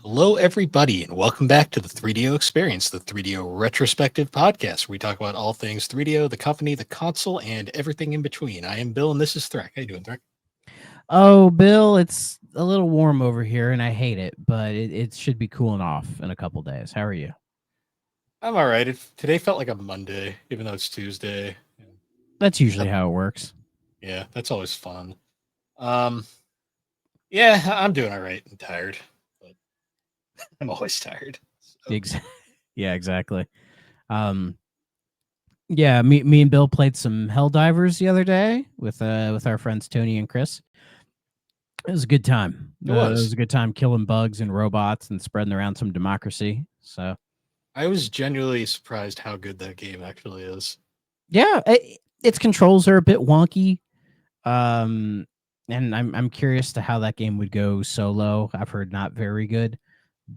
Hello, everybody, and welcome back to the 3DO Experience, the 3DO retrospective podcast, where we talk about all things 3DO, the company, the console, and everything in between. I am Bill, and this is Threk. How you doing, Threk? Oh, Bill, it's a little warm over here and I hate it, but it should be cooling off in a couple days. How are you? I'm all right. Today felt like a Monday, even though it's Tuesday. That's usually how it works. Yeah, that's always fun. Um, yeah, I'm doing all right. I'm tired, but I'm always tired. So. Yeah, exactly. Um, yeah, me and Bill played some Helldivers the other day with our friends Tony and Chris. It was a good time. It It was. was a good time killing bugs and robots and spreading around some democracy. So I was genuinely surprised how good that game actually is. yeah, its controls are a bit wonky. Um, and I'm curious to how that game would go solo. I've heard not very good,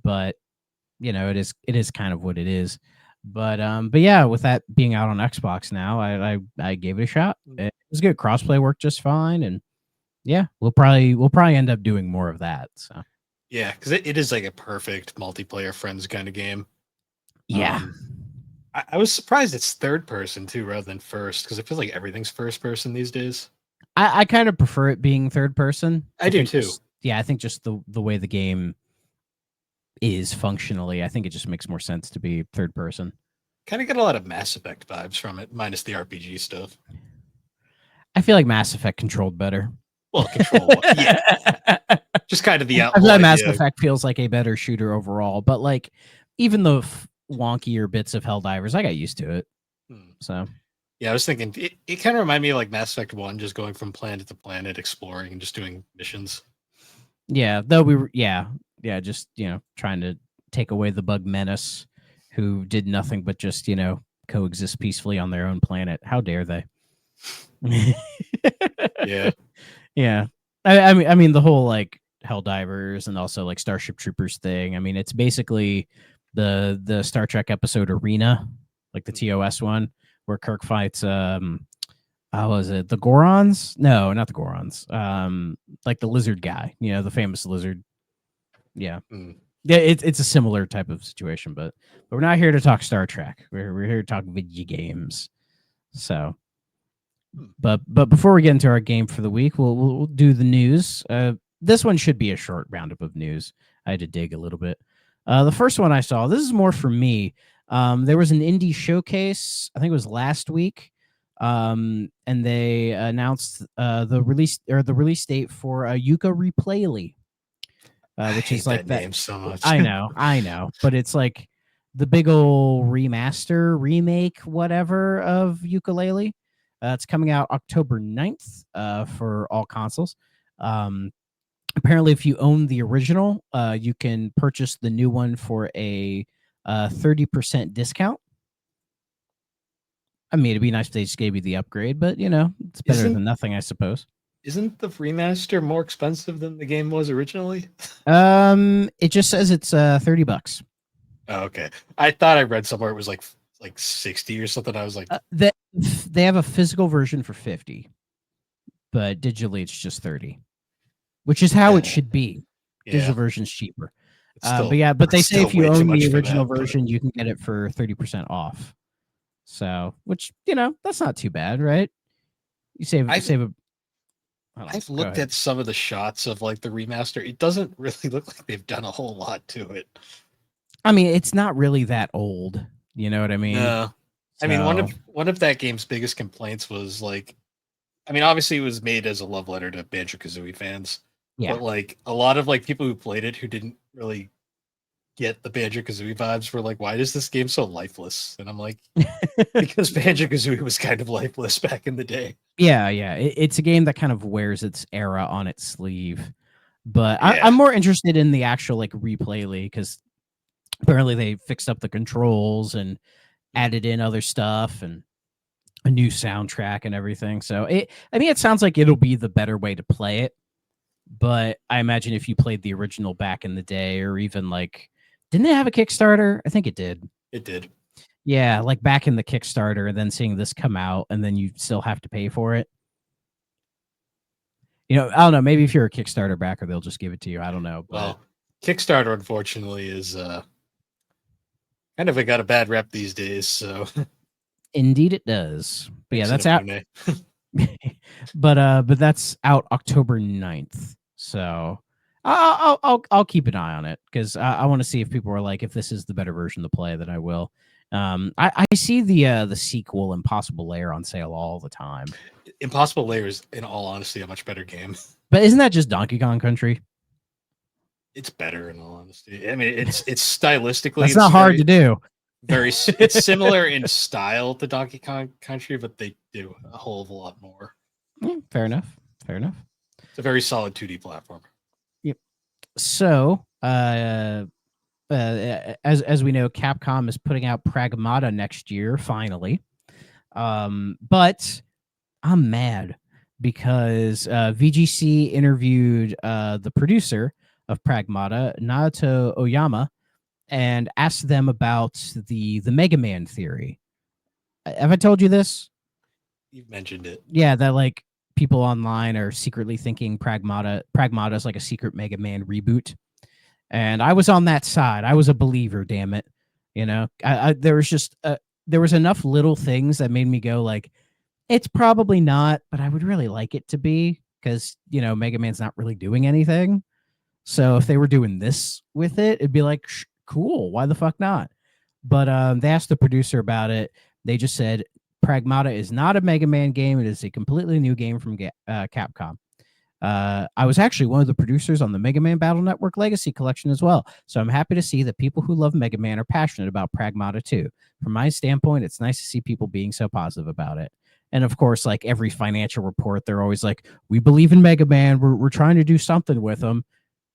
but it is kind of what it is. But yeah, with that being out on Xbox now, I gave it a shot. It was good. Crossplay worked just fine, and yeah, we'll probably end up doing more of that. So Yeah, because it is like a perfect multiplayer friends kind of game. yeah, I was surprised it's third person too, rather than first, because I feel like everything's first person these days. I kind of prefer it being third person. I do too. I think just the way the game is functionally, I think it just makes more sense to be third person. Kind of get a lot of Mass Effect vibes from it, minus the RPG stuff. I feel like Mass Effect controlled better. Well, control, yeah, just kind of the I outlaw feel like Mass idea. Effect feels like a better shooter overall, but like even the wonkier bits of Helldivers, I got used to it. So Yeah, I was thinking it kind of reminded me of like Mass Effect 1, just going from planet to planet, exploring and just doing missions. yeah, though we were just trying to take away the bug menace, who did nothing but just coexist peacefully on their own planet. How dare they? Yeah, Yeah. I mean the whole like Helldivers and also like Starship Troopers thing. I mean, it's basically the Star Trek episode Arena, like the TOS one, where Kirk fights how was it? The Gorons? No, not the Gorons. Like the lizard guy, the famous lizard. Yeah. mm. Yeah, it's a similar type of situation, but we're not here to talk Star Trek. We're here to talk video games. So but before we get into our game for the week, we'll do the news. This one should be a short roundup of news. I had to dig a little bit. The first one I saw, this is more for me. There was an indie showcase, I think it was last week, and they announced the release date for Yuka Replayly, which I is hate like that that. name so much. I know, but it's like the big old remaster, remake, whatever of Yooka-Laylee. It's coming out October 9th for all consoles. Apparently, if you own the original, you can purchase the new one for a 30% discount. I mean, it'd be nice if they just gave you the upgrade, but it's better than nothing, I suppose. Isn't the remaster more expensive than the game was originally? It just says it's $30. Oh, okay. I thought I read somewhere it was like 60 or something. I was like, They have a physical version for 50, but digitally it's just 30, which is how it should be. Digital version's cheaper. But they say if you own the original version, you can get it for 30% off. So, which that's not too bad, right? You save a. I've looked at some of the shots of like the remaster. It doesn't really look like they've done a whole lot to it. I mean, it's not really that old. You know what I mean? No. I mean, one of that game's biggest complaints was like, I mean, obviously it was made as a love letter to Banjo-Kazooie fans. Yeah. But like a lot of like people who played it who didn't really get the Banjo-Kazooie vibes were like, why is this game so lifeless? And I'm like, because Banjo-Kazooie was kind of lifeless back in the day. Yeah. It's a game that kind of wears its era on its sleeve. But I'm more interested in the actual like Replayly, because apparently they fixed up the controls and added in other stuff and a new soundtrack and everything. So it sounds like it'll be the better way to play it. But I imagine if you played the original back in the day, or even like, didn't they have a Kickstarter? I think it did. It did. Yeah, like back in the Kickstarter, and then seeing this come out, and then you still have to pay for it. I don't know. Maybe if you're a Kickstarter backer, they'll just give it to you. I don't know. But well, Kickstarter, unfortunately, is kind of got a bad rep these days. So Indeed, it does. But yeah, that's out. Inafune. But that's out October 9th. So I'll keep an eye on it because I want to see if people are like, if this is the better version to play, then I will. I see the sequel Impossible Lair on sale all the time. Impossible Lair is, in all honesty, a much better game. But isn't that just Donkey Kong Country? It's better, in all honesty. I mean, it's stylistically. That's not hard to do. It's similar in style to Donkey Kong Country, but they do a whole of a lot more. Yeah, fair enough. Fair enough. It's a very solid 2D platform. Yep. So, as we know, Capcom is putting out Pragmata next year, finally. But I'm mad because VGC interviewed the producer of Pragmata, Naoto Oyama, and asked them about the Mega Man theory. Have I told you this? You've mentioned it. Yeah, that like people online are secretly thinking Pragmata is like a secret Mega Man reboot. And I was on that side. I was a believer, damn it. You know, there was just there was enough little things that made me go like, it's probably not, but I would really like it to be because, you know, Mega Man's not really doing anything. So if they were doing this with it, it'd be like, cool. Why the fuck not? But they asked the producer about it. They just said Pragmata is not a Mega Man game. It is a completely new game from Capcom. I was actually one of the producers on the Mega Man Battle Network Legacy Collection as well. So I'm happy to see that people who love Mega Man are passionate about Pragmata too. From my standpoint, it's nice to see people being so positive about it. And of course, like every financial report, they're always like, we believe in Mega Man. We're trying to do something with them.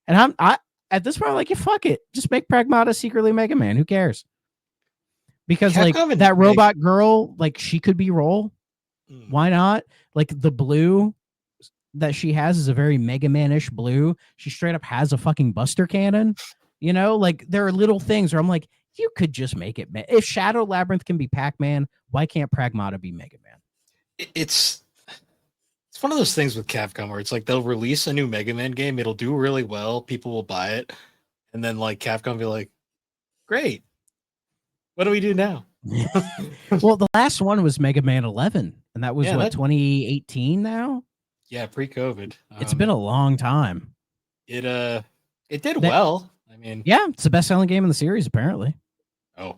And I at this point, I'm like, yeah, fuck it. Just make Pragmata secretly Mega Man. Who cares? Because Capcom like that robot girl, like she could be Roll. Why not? Like the blue that she has is a very Mega Man-ish blue. She straight up has a fucking Buster Cannon. You know, like there are little things where I'm like, you could just make it. If Shadow Labyrinth can be Pac-Man, why can't Pragmata be Mega Man? It's one of those things with Capcom where it's like they'll release a new Mega Man game, it'll do really well, people will buy it, and then like Capcom will be like, great, what do we do now? Well, the last one was Mega Man 11, and that was 2018 now? Yeah, pre-COVID. It's been a long time. It did well. I mean, yeah, it's the best-selling game in the series, apparently. Oh.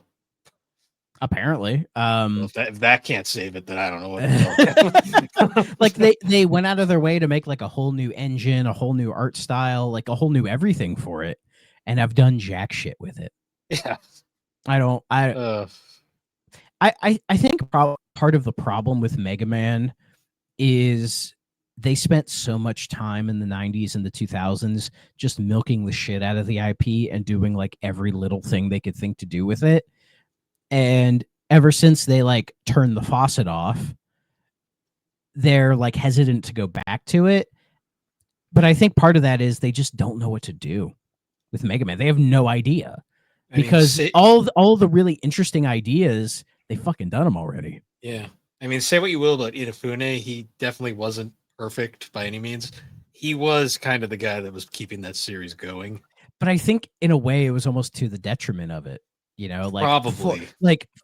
Apparently. Well, if that can't save it, then I don't know what. Like they went out of their way to make like a whole new engine, a whole new art style, like a whole new everything for it, and have done jack shit with it. Yeah. I think part of the problem with Mega Man is they spent so much time in the 90s and the 2000s just milking the shit out of the IP and doing like every little thing they could think to do with it. And ever since they like turned the faucet off, they're like hesitant to go back to it. But I think part of that is they just don't know what to do with Mega Man. They have no idea because all the really interesting ideas, they fucking done them already. Yeah. I mean, say what you will about Inafune, he definitely wasn't perfect by any means. He was kind of the guy that was keeping that series going. But I think in a way it was almost to the detriment of it. You know, like probably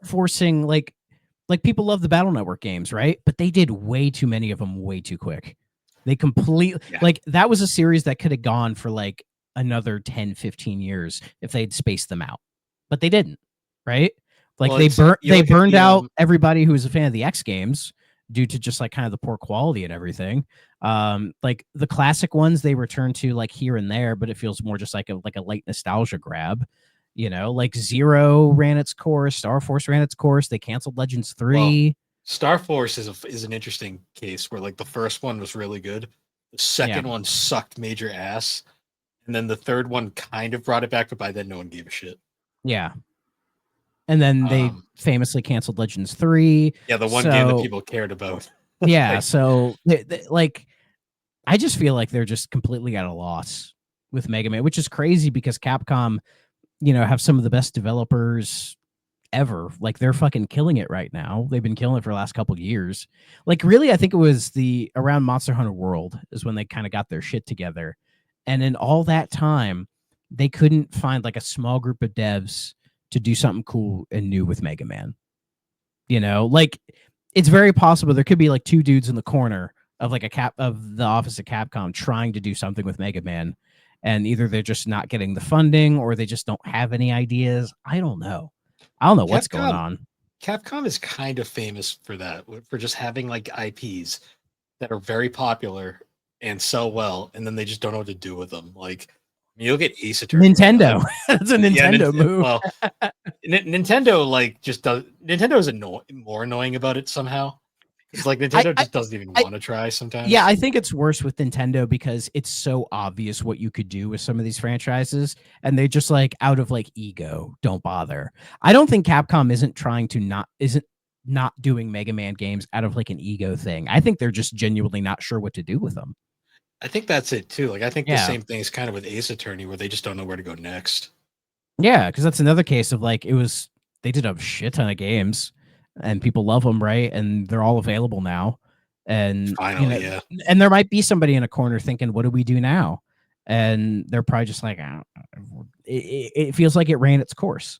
forcing like people love the Battle Network games, right? But they did way too many of them way too quick. They completely like that was a series that could have gone for like another 10, 15 years if they'd spaced them out. But they didn't, right? Like they burned out everybody who was a fan of the X games due to just like kind of the poor quality and everything. Like the classic ones they return to like here and there, but it feels more just like a light nostalgia grab. You know, like Zero ran its course, Star Force ran its course. They canceled Legends 3. Well, Star Force is an interesting case where like the first one was really good. The second one sucked major ass. And then the third one kind of brought it back, but by then no one gave a shit. Yeah. And then they famously canceled Legends 3. Yeah, the one game that people cared about. Yeah, so like I just feel like they're just completely at a loss with Mega Man, which is crazy because Capcom, you know, have some of the best developers ever. Like they're fucking killing it right now. They've been killing it for the last couple of years. Like really, I think it was around Monster Hunter World is when they kind of got their shit together. And in all that time, they couldn't find like a small group of devs to do something cool and new with Mega Man. You know, like it's very possible there could be like two dudes in the corner of like of the office of Capcom trying to do something with Mega Man, and either they're just not getting the funding or they just don't have any ideas. I don't know what's going on. Capcom is kind of famous for that, for just having like IPs that are very popular and sell well, and then they just don't know what to do with them. Like, you'll get Ace Attorney. Nintendo. That's a Nintendo move. Well, Nintendo like just does. Nintendo is more annoying about it somehow. It's like Nintendo just doesn't even want to try sometimes. Yeah, I think it's worse with Nintendo because it's so obvious what you could do with some of these franchises, and they just like out of like ego don't bother. I don't think Capcom isn't not doing Mega Man games out of like an ego thing. I think they're just genuinely not sure what to do with them. I think that's it too. Like I think the same thing is kind of with Ace Attorney, where they just don't know where to go next. Yeah, because that's another case of like they did a shit ton of games and people love them, right? And they're all available now. And finally, yeah. And there might be somebody in a corner thinking, "What do we do now?" And they're probably just like, it feels like it ran its course,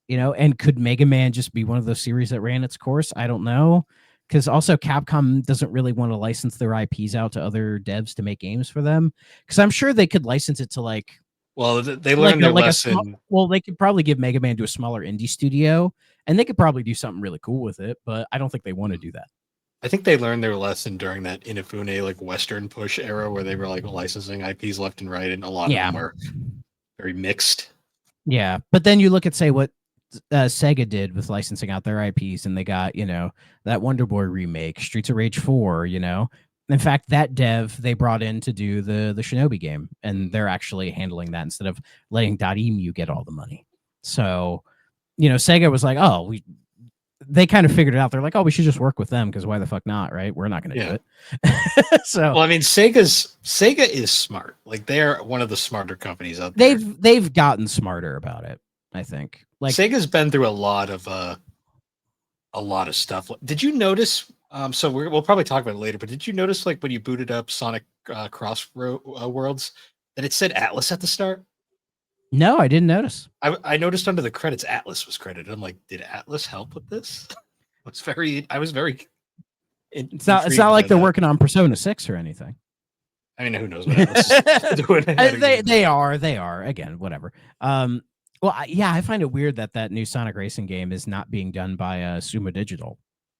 you know. And could Mega Man just be one of those series that ran its course? I don't know, because also Capcom doesn't really want to license their IPs out to other devs to make games for them. Because I'm sure they could license it to like. Well, they learned their lesson. They could probably give Mega Man to a smaller indie studio, and they could probably do something really cool with it. But I don't think they want to do that. I think they learned their lesson during that Inafune like Western push era where they were like licensing IPs left and right, and a lot of them were very mixed. Yeah, but then you look at say what Sega did with licensing out their IPs, and they got that Wonder Boy remake, Streets of Rage 4. In fact, that dev they brought in to do the Shinobi game, and they're actually handling that instead of letting Dotemu get all the money. So, Sega was like, oh, they kind of figured it out. They're like, oh, we should just work with them because why the fuck not, right? We're not going to do it. So, well, I mean, Sega is smart. Like they're one of the smarter companies out there. They've gotten smarter about it, I think. Like Sega's been through a lot of stuff. Did you notice? So we'll probably talk about it later. But did you notice, like, when you booted up Sonic Worlds, that it said Atlas at the start? No, I didn't notice. I noticed under the credits Atlas was credited. I'm like, did Atlas help with this? I was very. It's not like they're working on Persona 6 or anything. I mean, who knows what Atlas is doing? They are again, whatever. Well, I find it weird that new Sonic Racing game is not being done by Sumo Digital.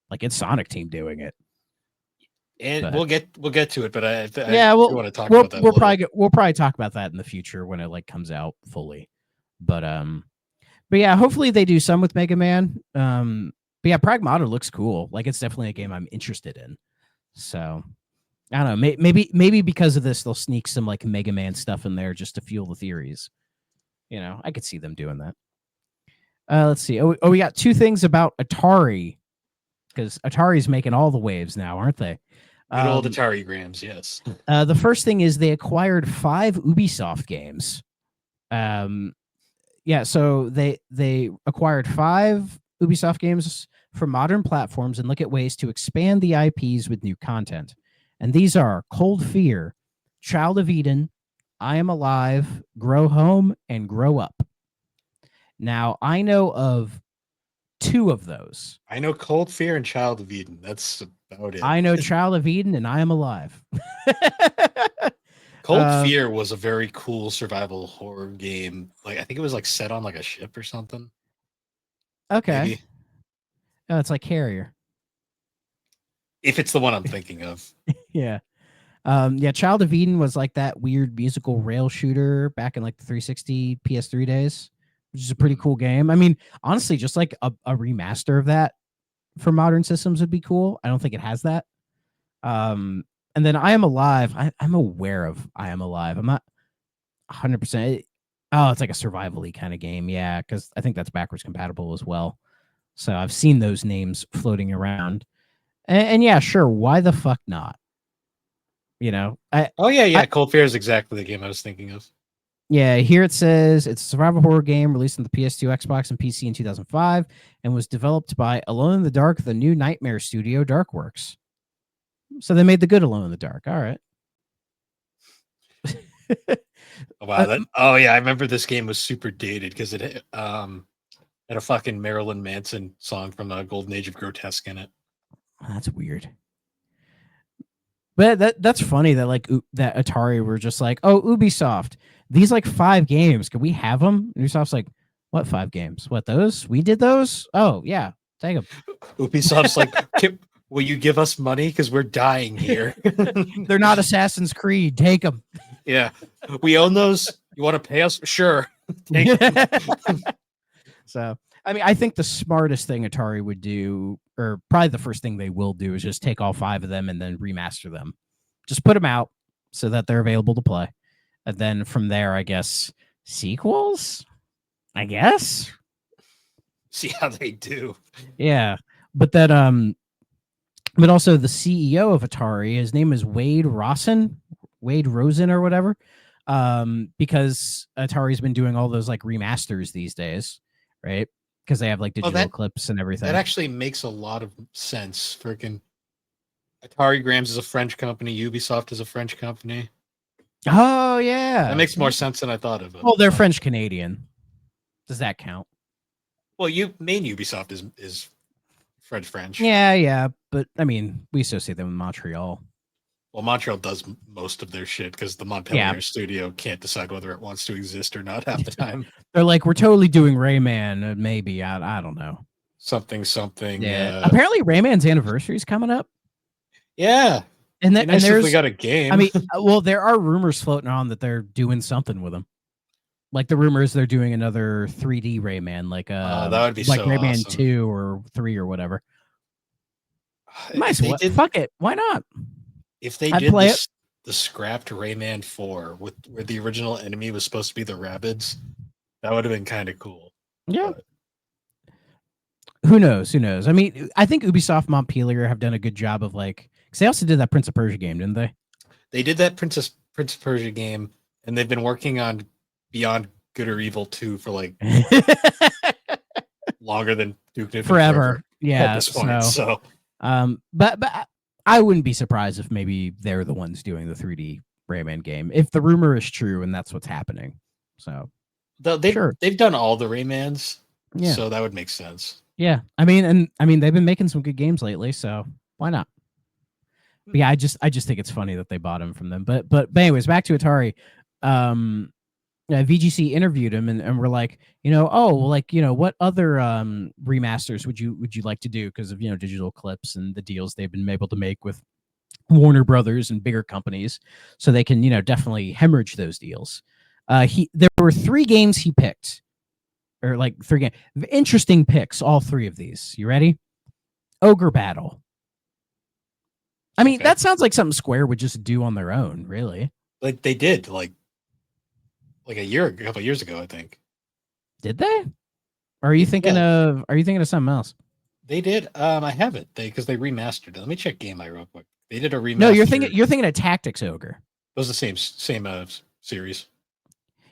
Like it's Sonic Team doing it. And we'll get to it, but I want to talk about that. We'll probably talk about that in the future when it like comes out fully. But yeah, hopefully they do some with Mega Man. But yeah, Pragmata looks cool. Like it's definitely a game I'm interested in. So I don't know. Maybe because of this, they'll sneak some like Mega Man stuff in there just to fuel the theories. I could see them doing that. Let's see. We got two things about Atari, because Atari's making all the waves now, aren't they? Good old Atari grams, yes. The first thing is they acquired 5 Ubisoft games. So they acquired 5 Ubisoft games for modern platforms and look at ways to expand the IPs with new content. And these are Cold Fear, Child of Eden, I Am Alive, Grow Home, and Grow Up. Now, I know of 2 of those. I know Cold Fear and Child of Eden. That's about it. I know Child of Eden and I Am Alive. Cold Fear was a very cool survival horror game. Like I think it was like set on like a ship or something. Okay. Maybe. Oh, it's like Carrier. If it's the one I'm thinking of. Yeah. Child of Eden was like that weird musical rail shooter back in like the 360 PS3 days, which is a pretty cool game. I mean, honestly, just like a remaster of that for modern systems would be cool. I don't think it has that. And then I Am Alive. I'm aware of I Am Alive. I'm not 100%. Oh, it's like a survival-y kind of game. Yeah, because I think that's backwards compatible as well. So I've seen those names floating around. And yeah, sure. Why the fuck not? Cold Fear is exactly the game I was thinking of. Yeah, here it says it's a survival horror game released on the PS2, Xbox, and PC in 2005 and was developed by Alone in the Dark, the new Nightmare studio, Darkworks. So they made the good Alone in the Dark. All right. Wow, yeah, I remember this game was super dated because it had a fucking Marilyn Manson song from the Golden Age of Grotesque in it. That's weird. But that's funny that like that Atari were just like, oh, Ubisoft, these like 5 games, can we have them? And Ubisoft's like, what 5 games? What, those? We did those? Oh yeah, take them. Ubisoft's like, will you give us money because we're dying here? They're not Assassin's Creed. Take them. Yeah, we own those. You want to pay us? Sure. Take 'em. So, I mean, I think the smartest thing Atari would do, or probably the first thing they will do, is just take all 5 of them and then remaster them. Just put them out so that they're available to play. And then from there, I guess, sequels? I guess? See how they do. Yeah. But that, but also the CEO of Atari, his name is Wade Rosen or whatever. Because Atari's been doing all those like remasters these days, right? Because they have like digital clips and everything. That actually makes a lot of sense. Freaking Atari Grams is a French company. Ubisoft is a French company. Oh yeah, that makes more sense than I thought of it. Well, they're French Canadian. Does that count? Well, main Ubisoft is French. Yeah, but I mean, we associate them with Montreal. Well, Montreal does most of their shit because the Montpellier studio can't decide whether it wants to exist or not half the time. They're like, we're totally doing Rayman. Maybe I don't know. Something. Yeah. Apparently, Rayman's anniversary is coming up. Yeah. And there's we got a game. I mean, well, there are rumors floating on that they're doing something with them. Like the rumors they're doing another 3D Rayman, like that would be like so Rayman awesome. 2 or 3 or whatever. Nice. Fuck it. Why not? If they did the scrapped Rayman 4 where the original enemy was supposed to be the Rabbids, that would have been kind of cool. Yeah. But who knows? I mean, I think Ubisoft Montpellier have done a good job of like, because they also did that Prince of Persia game, didn't they? They did that Prince of Persia game, and they've been working on Beyond Good or Evil 2 for like longer than Duke Nukem Forever. Yeah. At this point, so but I wouldn't be surprised if maybe they're the ones doing the 3D Rayman game, if the rumor is true and that's what's happening. So they've done all the Raymans, yeah. So that would make sense. Yeah, I mean, they've been making some good games lately, so why not? But yeah, I just think it's funny that they bought him from them. But anyways, back to Atari. VGC interviewed him and we're like, what other remasters would you like to do because of digital clips and the deals they've been able to make with Warner Brothers and bigger companies, so they can definitely hemorrhage those deals. There were 3 games he picked, or like 3 games. Interesting picks, all 3 of these. You ready? Ogre Battle. I mean, that sounds like something Square would just do on their own, really. Like they did, like a couple of years ago, I think. Did they? Or are you thinking of something else? They did. I have it. Because they remastered it. Let me check GameEye real quick. They did a remaster. No, you're thinking of Tactics Ogre. It was the same series.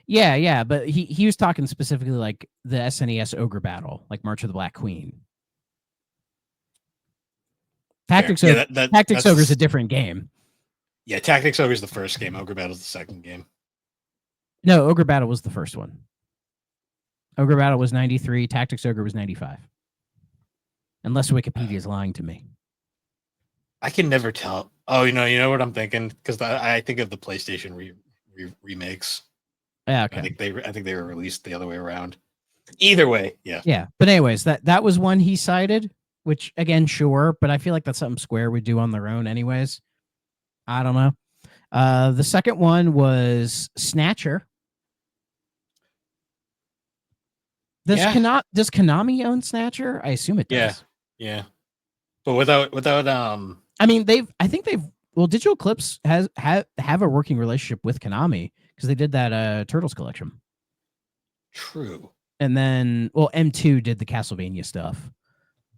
Yeah, but he was talking specifically like the SNES Ogre Battle, like March of the Black Queen. Tactics Ogre is a different game. Yeah, Tactics Ogre is the first game. Ogre Battle is the second game. No, Ogre Battle was the first one. Ogre Battle was 93. Tactics Ogre was 95. Unless Wikipedia is lying to me. I can never tell. Oh, you know what I'm thinking? Because I think of the PlayStation remakes. Yeah, okay. I think they were released the other way around. Either way, yeah. Yeah, but anyways, that was one he cited, which again, sure, but I feel like that's something Square would do on their own anyways. I don't know. The second one was Snatcher. Does Konami own Snatcher? I assume it does. Yeah. But without I mean, Digital Clips have a working relationship with Konami because they did that Turtles collection. True. And then M2 did the Castlevania stuff.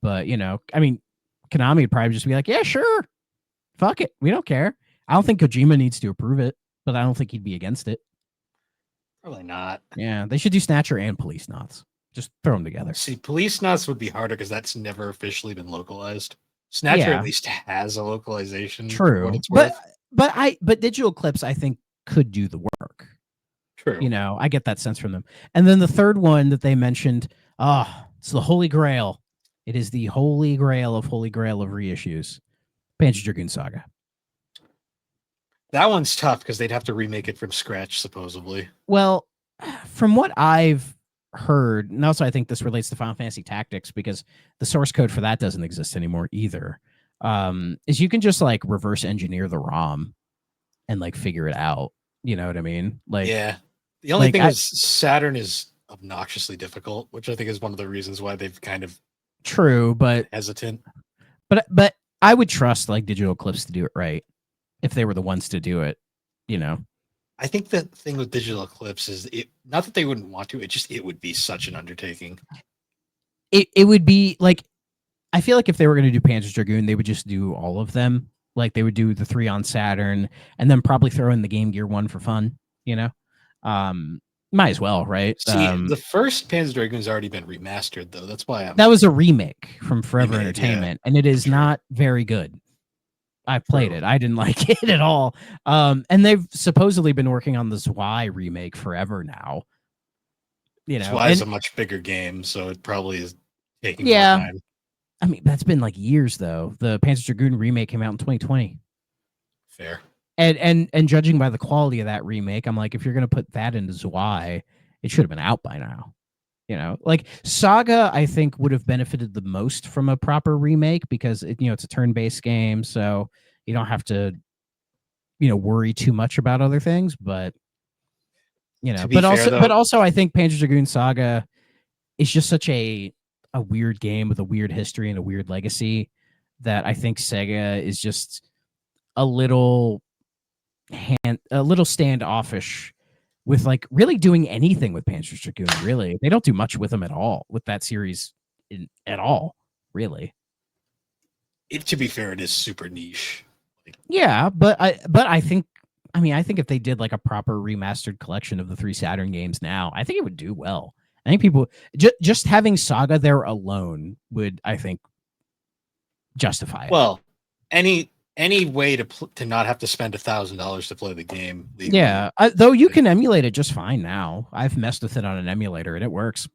But, I mean, Konami would probably just be like, yeah, sure. Fuck it. We don't care. I don't think Kojima needs to approve it, but I don't think he'd be against it. Probably not. Yeah, they should do Snatcher and Police Knots. Just throw them together. See, Police Knots would be harder because that's never officially been localized. Snatcher at least has a localization. True, but Digital Clips I think could do the work. True. You know, I get that sense from them. And then the third one that they mentioned, it's the Holy Grail. It is the Holy Grail of reissues. Panzer Dragoon Saga. That one's tough because they'd have to remake it from scratch, supposedly. Well, from what I've heard, and also I think this relates to Final Fantasy Tactics because the source code for that doesn't exist anymore either. Is you can just like reverse engineer the ROM and like figure it out. You know what I mean? Like, yeah. The only like thing is Saturn is obnoxiously difficult, which I think is one of the reasons why they've kind of true, but hesitant. But I would trust like Digital Eclipse to do it right if they were the ones to do it. You know. I think the thing with Digital Eclipse is it not that they wouldn't want to, it would be such an undertaking. It would be like I feel like if they were going to do Panzer Dragoon, they would just do all of them. Like they would do the 3 on Saturn and then probably throw in the Game Gear one for fun, you know? Might as well, right? See, the first Panzer Dragoon's already been remastered though. That's why that was a remake from Forever Remade, Entertainment, and it is true. not very good. I've played it. I didn't like it at all. And they've supposedly been working on the Zwei remake forever now. You know, Zwei is a much bigger game, so it probably is taking more yeah. time. I mean, that's been like years though. The Panzer Dragoon remake came out in 2020. Fair. And judging by the quality of that remake, I'm like, if you're gonna put that into Zwei, it should have been out by now. You know, like Saga, I think would have benefited the most from a proper remake because it, you know, it's a turn-based game, so you don't have to, you know, worry too much about other things. But you know, but fair, also, I think Panzer Dragoon Saga is just such a weird game with a weird history and a weird legacy that I think Sega is just a little standoffish with like really doing anything with Panzer Dragoon. Really, they don't do much with them at all with that series at all. Really, to be fair, it is super niche. yeah, but I think if they did like a proper remastered collection of the 3 Saturn games now, I think it would do well. I think people just having Saga there alone would, I think, justify it. Well, any way to not have to spend $1,000 to play the game legally. Yeah, though you can emulate it just fine now. I've messed with it on an emulator and it works.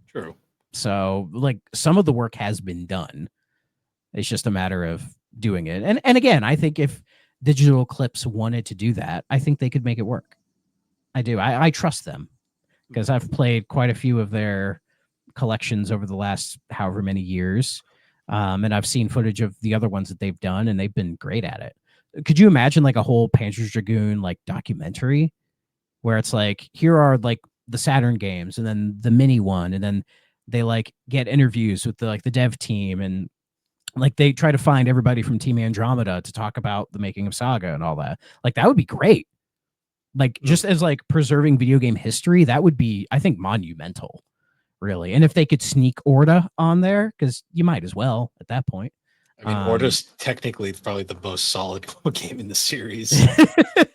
True. So like some of the work has been done. It's just a matter of doing it. And again, I think if Digital Eclipse wanted to do that, I think they could make it work. I do. I trust them because I've played quite a few of their collections over the last however many years. And I've seen footage of the other ones that they've done, and they've been great at it. Could you imagine like a whole Panzer Dragoon like documentary where it's like, here are like the Saturn games and then the mini one, and then they like get interviews with the dev team, and like they try to find everybody from Team Andromeda to talk about the making of Saga and all that. Like that would be great. Like just as like preserving video game history, that would be, I think, monumental. Really. And if they could sneak Orta on there, because you might as well at that point. I mean, Orta's technically probably the most solid game in the series.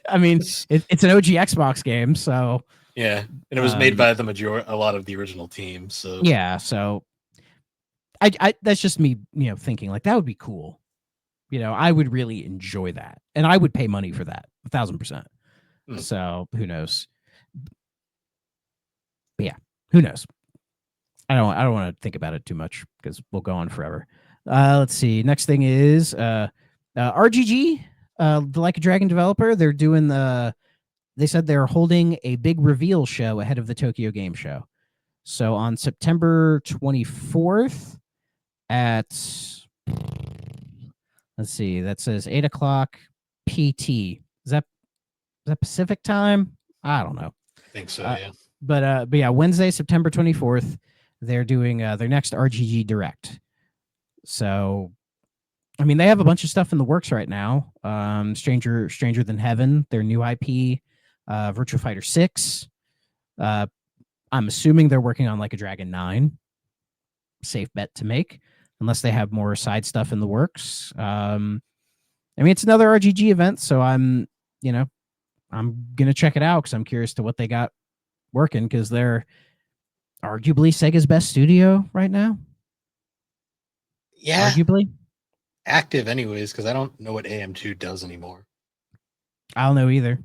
I mean, it's an OG Xbox game, so yeah, and it was made by a lot of the original team. So yeah, so I that's just me, you know, thinking like that would be cool. You know, I would really enjoy that, and I would pay money for that 1,000%. So who knows? But yeah, who knows? I don't want to think about it too much because we'll go on forever. Let's see. Next thing is RGG, the Like a Dragon developer. They're doing they said they're holding a big reveal show ahead of the Tokyo Game Show. So on September 24th at, let's see, that says 8 o'clock PT. Is that Pacific time? I don't know. I think so, yeah. But yeah, Wednesday, September 24th, they're doing their next RGG Direct. So, I mean, they have a bunch of stuff in the works right now. Stranger Than Heaven, their new IP, Virtua Fighter 6. I'm assuming they're working on Like a Dragon 9. Safe bet to make, unless they have more side stuff in the works. I mean, it's another RGG event, so I'm gonna check it out because I'm curious to what they got working, because they're arguably Sega's best studio right now. Yeah, arguably active anyways, because I don't know what AM2 does anymore. I don't know either.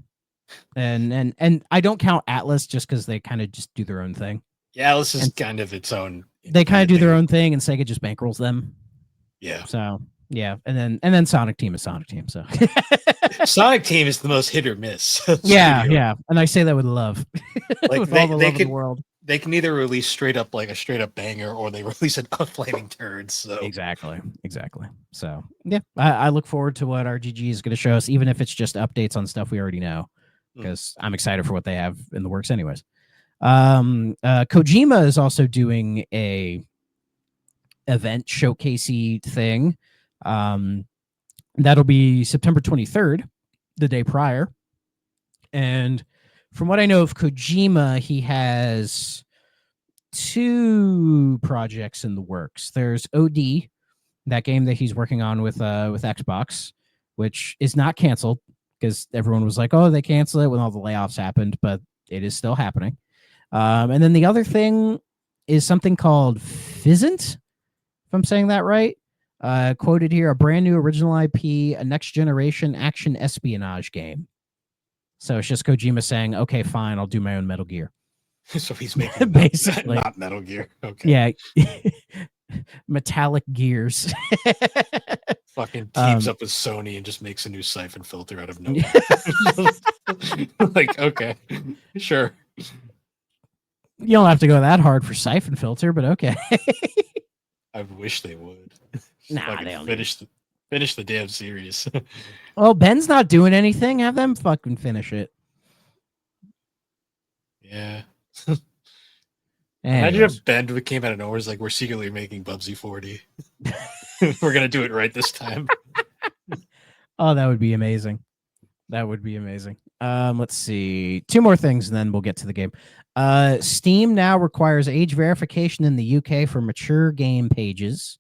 And I don't count Atlas just because they kind of just do their own thing. Yeah, Atlas is And kind of its own. They kind of do their thing. own thing, and Sega just bankrolls them. Yeah. So yeah, and then Sonic Team is Sonic Team. So Sonic Team is the most hit or miss. yeah, and I say that with love, Like with all the love in the world. They can either release straight up like a straight up banger, or they release a flaming turd. So exactly. So yeah, I look forward to what RGG is going to show us, even if it's just updates on stuff we already know, because I'm excited for what they have in the works, anyways. Kojima is also doing a event showcasey thing. That'll be September 23rd, the day prior. And from what I know of Kojima, he has 2 projects in the works. There's OD, that game that he's working on with Xbox, which is not canceled because everyone was like, "Oh, they cancel it" when all the layoffs happened, but it is still happening. And then the other thing is something called Fizzant, if I'm saying that right. Quoted here: a brand new original IP, a next generation action espionage game. So it's just Kojima saying, "Okay, fine, I'll do my own Metal Gear." So he's making basically not Metal Gear. Okay. Yeah. Metallic Gears. Fucking teams up with Sony and just makes a new siphon filter out of nowhere. Like, okay, sure. You don't have to go that hard for siphon filter, but okay. I wish they would. Nah, they don't finish the damn series. Well, Ben's not doing anything. Have them fucking finish it. Yeah. Imagine if Ben came out of nowhere, like, we're secretly making Bubsy 40. We're gonna do it right this time. Oh, that would be amazing. That would be amazing. Let's see. 2 more things, and then we'll get to the game. Steam now requires age verification in the UK for mature game pages.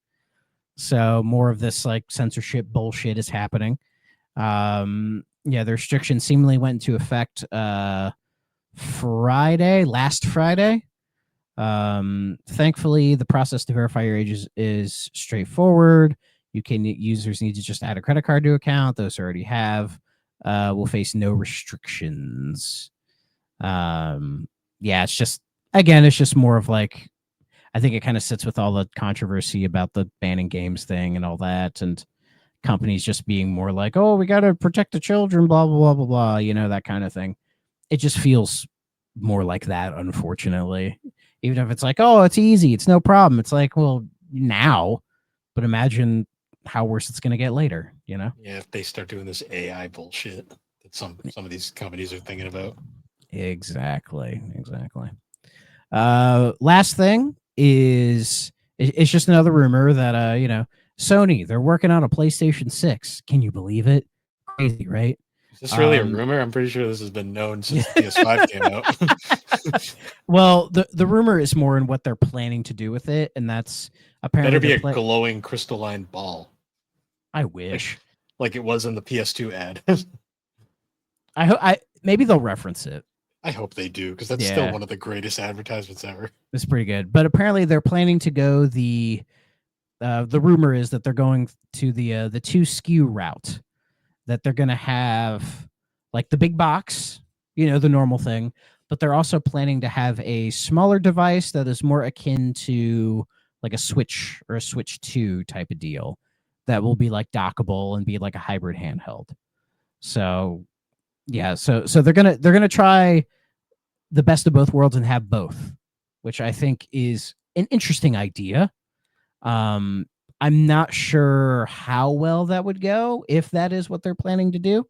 So more of this like censorship bullshit is happening. Yeah, the restriction seemingly went into effect last Friday. Thankfully, the process to verify your age is straightforward. Users need to just add a credit card to account. Those who already have will face no restrictions. Yeah, it's just more of like, I think it kind of sits with all the controversy about the banning games thing and all that, and companies just being more like, oh, we got to protect the children, blah, blah, blah, blah, blah, that kind of thing. It just feels more like that, unfortunately. Even if it's like, oh, it's easy, it's no problem. It's like, well, now, but imagine how worse it's going to get later, Yeah, if they start doing this AI bullshit that some of these companies are thinking about. Exactly. Last thing is, it's just another rumor that Sony, they're working on a PlayStation 6. Can you believe it? Crazy, right? Is this really a rumor? I'm pretty sure this has been known since PS5 came out. Well, the rumor is more in what they're planning to do with it, and that's apparently better be a glowing crystalline ball. I wish, like it was in the PS2 ad. I maybe they'll reference it. I hope they do, because that's still one of the greatest advertisements ever. It's pretty good, but apparently they're planning to go the rumor is that they're going to the 2 SKU route, that they're going to have like the big box, the normal thing, but they're also planning to have a smaller device that is more akin to like a Switch or a Switch 2 type of deal that will be like dockable and be like a hybrid handheld. So yeah, so they're going to try the best of both worlds and have both, which I think is an interesting idea. I'm not sure how well that would go if that is what they're planning to do.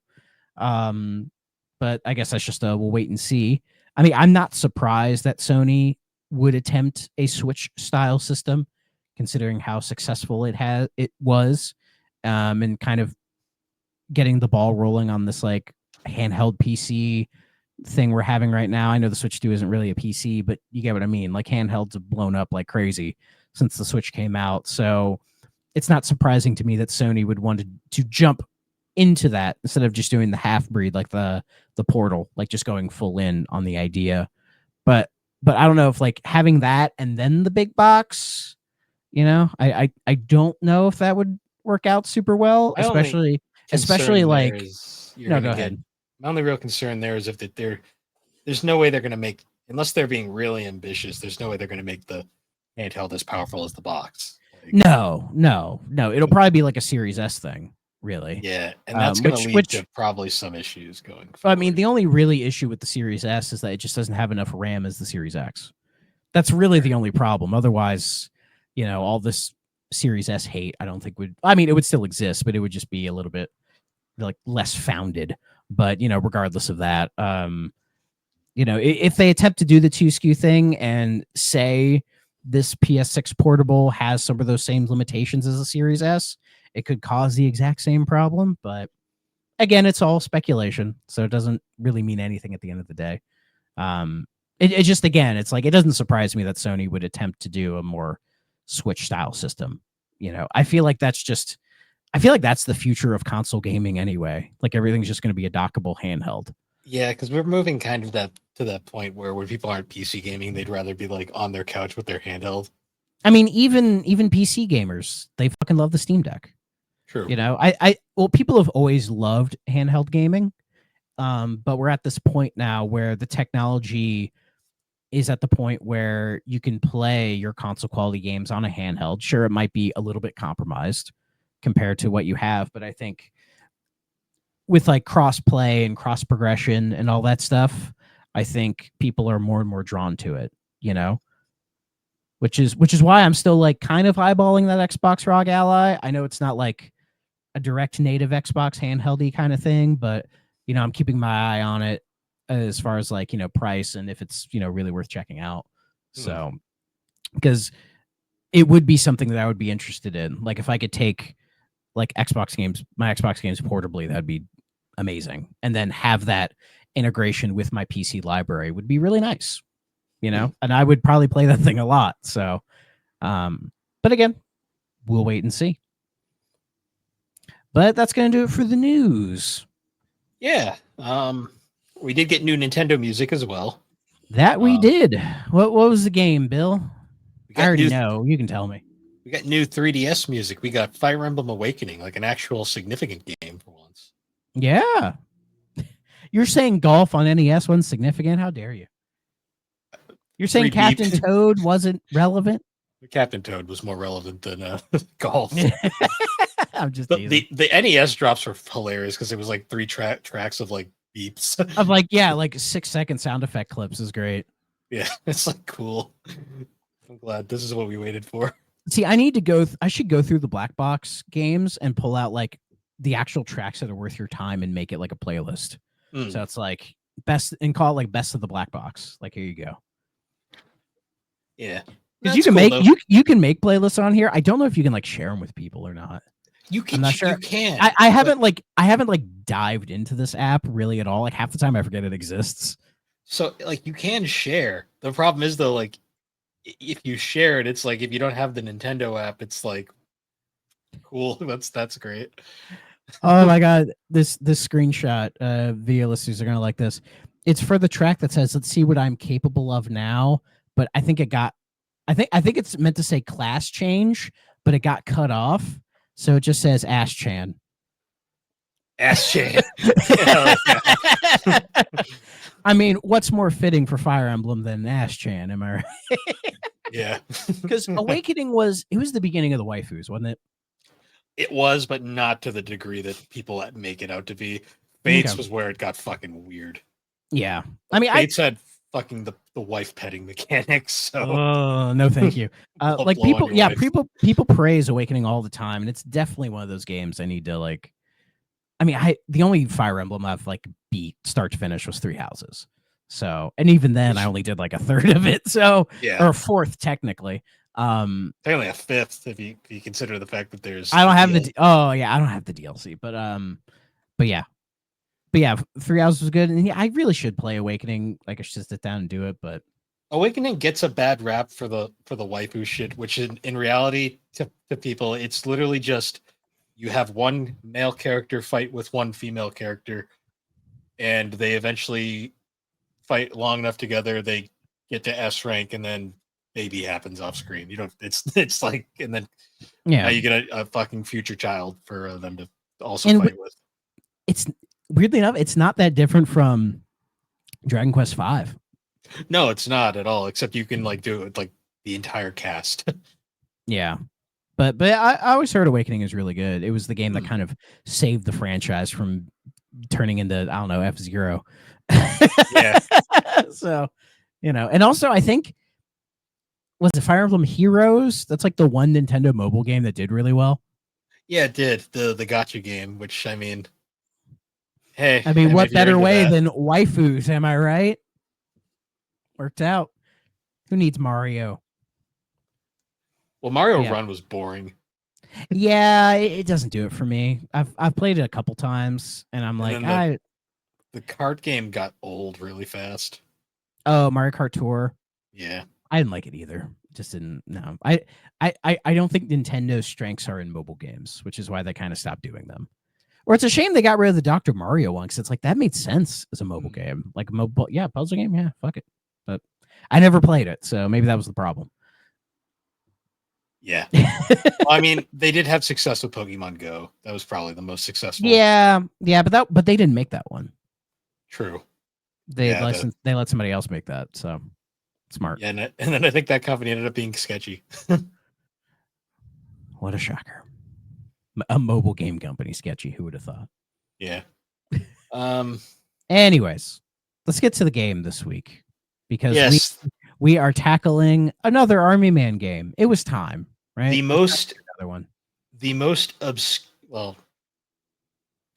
But I guess that's just we'll wait and see. I mean, I'm not surprised that Sony would attempt a Switch style system, considering how successful it was, and kind of getting the ball rolling on this like handheld PC thing we're having right now. I know the Switch 2 isn't really a PC, but you get what I mean. Like handhelds have blown up like crazy since the Switch came out. So it's not surprising to me that Sony would want to jump into that instead of just doing the half breed, like the Portal, like just going full in on the idea. But I don't know if like having that and then the big box, I don't know if that would work out super well, especially like, no, go ahead. My only real concern there is if that there's no way they're going to make, unless they're being really ambitious. There's no way they're going to make the handheld as powerful as the box. Like, No. It'll probably be like a Series S thing, really. yeah, and that's going to lead Which to probably some issues going I forward. mean, the only really issue with the Series S is that it just doesn't have enough RAM as the Series X. That's really the only problem. Otherwise, all this Series S hate, I don't think would. I mean, it would still exist, but it would just be a little bit like less founded. But regardless of that, if they attempt to do the 2 SKU thing and say this PS6 portable has some of those same limitations as the Series S, it could cause the exact same problem. But again, it's all speculation, so it doesn't really mean anything at the end of the day. It just, again, it's like, it doesn't surprise me that Sony would attempt to do a more Switch style system. I feel like that's the future of console gaming anyway. Like, everything's just going to be a dockable handheld. Yeah, because we're moving kind of to that point where when people aren't PC gaming, they'd rather be like on their couch with their handheld. I mean, even PC gamers, they fucking love the Steam Deck. True. Well, people have always loved handheld gaming, but we're at this point now where the technology is at the point where you can play your console quality games on a handheld. Sure, it might be a little bit compromised compared to what you have, but I think with like cross play and cross progression and all that stuff, I think people are more and more drawn to it, which is why I'm still like kind of eyeballing that Xbox ROG Ally. I know it's not like a direct native Xbox handheldy kind of thing, but I'm keeping my eye on it as far as like, price and if it's, really worth checking out. So, because it would be something that I would be interested in. Like, if I could take like my Xbox games portably, that'd be amazing. And then have that integration with my PC library would be really nice, and I would probably play that thing a lot. So, but again, we'll wait and see. But that's going to do it for the news. Yeah. We did get new Nintendo music as well. That we did. What was the game, Bill? I already know. You can tell me. We got new 3DS music. We got Fire Emblem Awakening, like an actual significant game for once. Yeah. You're saying golf on NES wasn't significant? How dare you? You're saying Captain Toad wasn't relevant? Captain Toad was more relevant than golf. I'm just the NES drops were hilarious because it was like 3 tracks of like beeps of like 6-second sound effect clips is great. Yeah, it's like cool. I'm glad this is what we waited for. See, I should go through the black box games and pull out like the actual tracks that are worth your time and make it like a playlist. So it's like best and call it like best of the black box. Like, here you go. Yeah. Because you can make playlists on here. I don't know if you can like share them with people or not. You can. I'm not sure. You can. I haven't dived into this app really at all. Like, half the time I forget it exists. So like you can share. The problem is though, like if you share it, it's like if you don't have the Nintendo app, it's like cool. That's great. Oh my god, this screenshot via listeners are gonna like this. It's for the track that says, "Let's see what I'm capable of now," but I think it's meant to say class change, but it got cut off, so it just says Ash Chan. Ash Chan. I mean, what's more fitting for Fire Emblem than Ash Chan? Am I right? Yeah. Because Awakening was the beginning of the waifus, wasn't it? It was, but not to the degree that people make it out to be. Fates was where it got fucking weird. Yeah. I mean, Fates had fucking the wife petting mechanics. So no, thank you. Like people praise Awakening all the time, and it's definitely one of those games I need to like. I mean, the only Fire Emblem I've like beat start to finish was 3 Houses. So, and even then I only did like a third of it. So, or a fourth technically. Technically a fifth if you consider the fact that there's I don't have I don't have the DLC, but yeah, 3 Houses was good, and I really should play Awakening. Like, I should sit down and do it, but Awakening gets a bad rap for the waifu shit, which in reality to people, it's literally just you have one male character fight with one female character, and they eventually fight long enough together, they get to S rank, and then baby happens off screen. You don't. It's like, and then now you get a fucking future child for them to also fight with. weirdly enough, it's not that different from Dragon Quest V. No, it's not at all. Except you can like do it with like the entire cast. Yeah. But I always heard Awakening is really good. It was the game that Hmm. kind of saved the franchise from turning into, I don't know, F-Zero. Yeah. So, and also I think, was it Fire Emblem Heroes? That's like the one Nintendo mobile game that did really well. Yeah, it did. The gotcha game, which I mean, hey, I mean, what if you're better into way that. than waifus, am I right? Worked out. Who needs Mario? Well, Mario Yeah. Run was boring. Yeah, it doesn't do it for me. I've played it a couple times and I'm And like, then the kart game got old really fast. oh, Mario Kart Tour. Yeah. I didn't like it either. Just didn't. No, I don't think Nintendo's strengths are in mobile games, which is why they kind of stopped doing them. Or it's a shame they got rid of the Dr. Mario one because it's like that made sense as a mobile game, like a mobile, yeah, puzzle game, yeah, fuck it. But I never played it, so maybe that was the problem. Yeah. Well, I mean, they did have success with Pokemon Go. That was probably the most successful. Yeah, but they didn't make that one. True. They Yeah, they let somebody else make that. So smart. Yeah, and then I think that company ended up being sketchy. What a shocker. A mobile game company sketchy. Who would have thought? Yeah. Anyways, let's get to the game this week because Yes, we are tackling another Army Man game. It was time, right? the most Another one. well,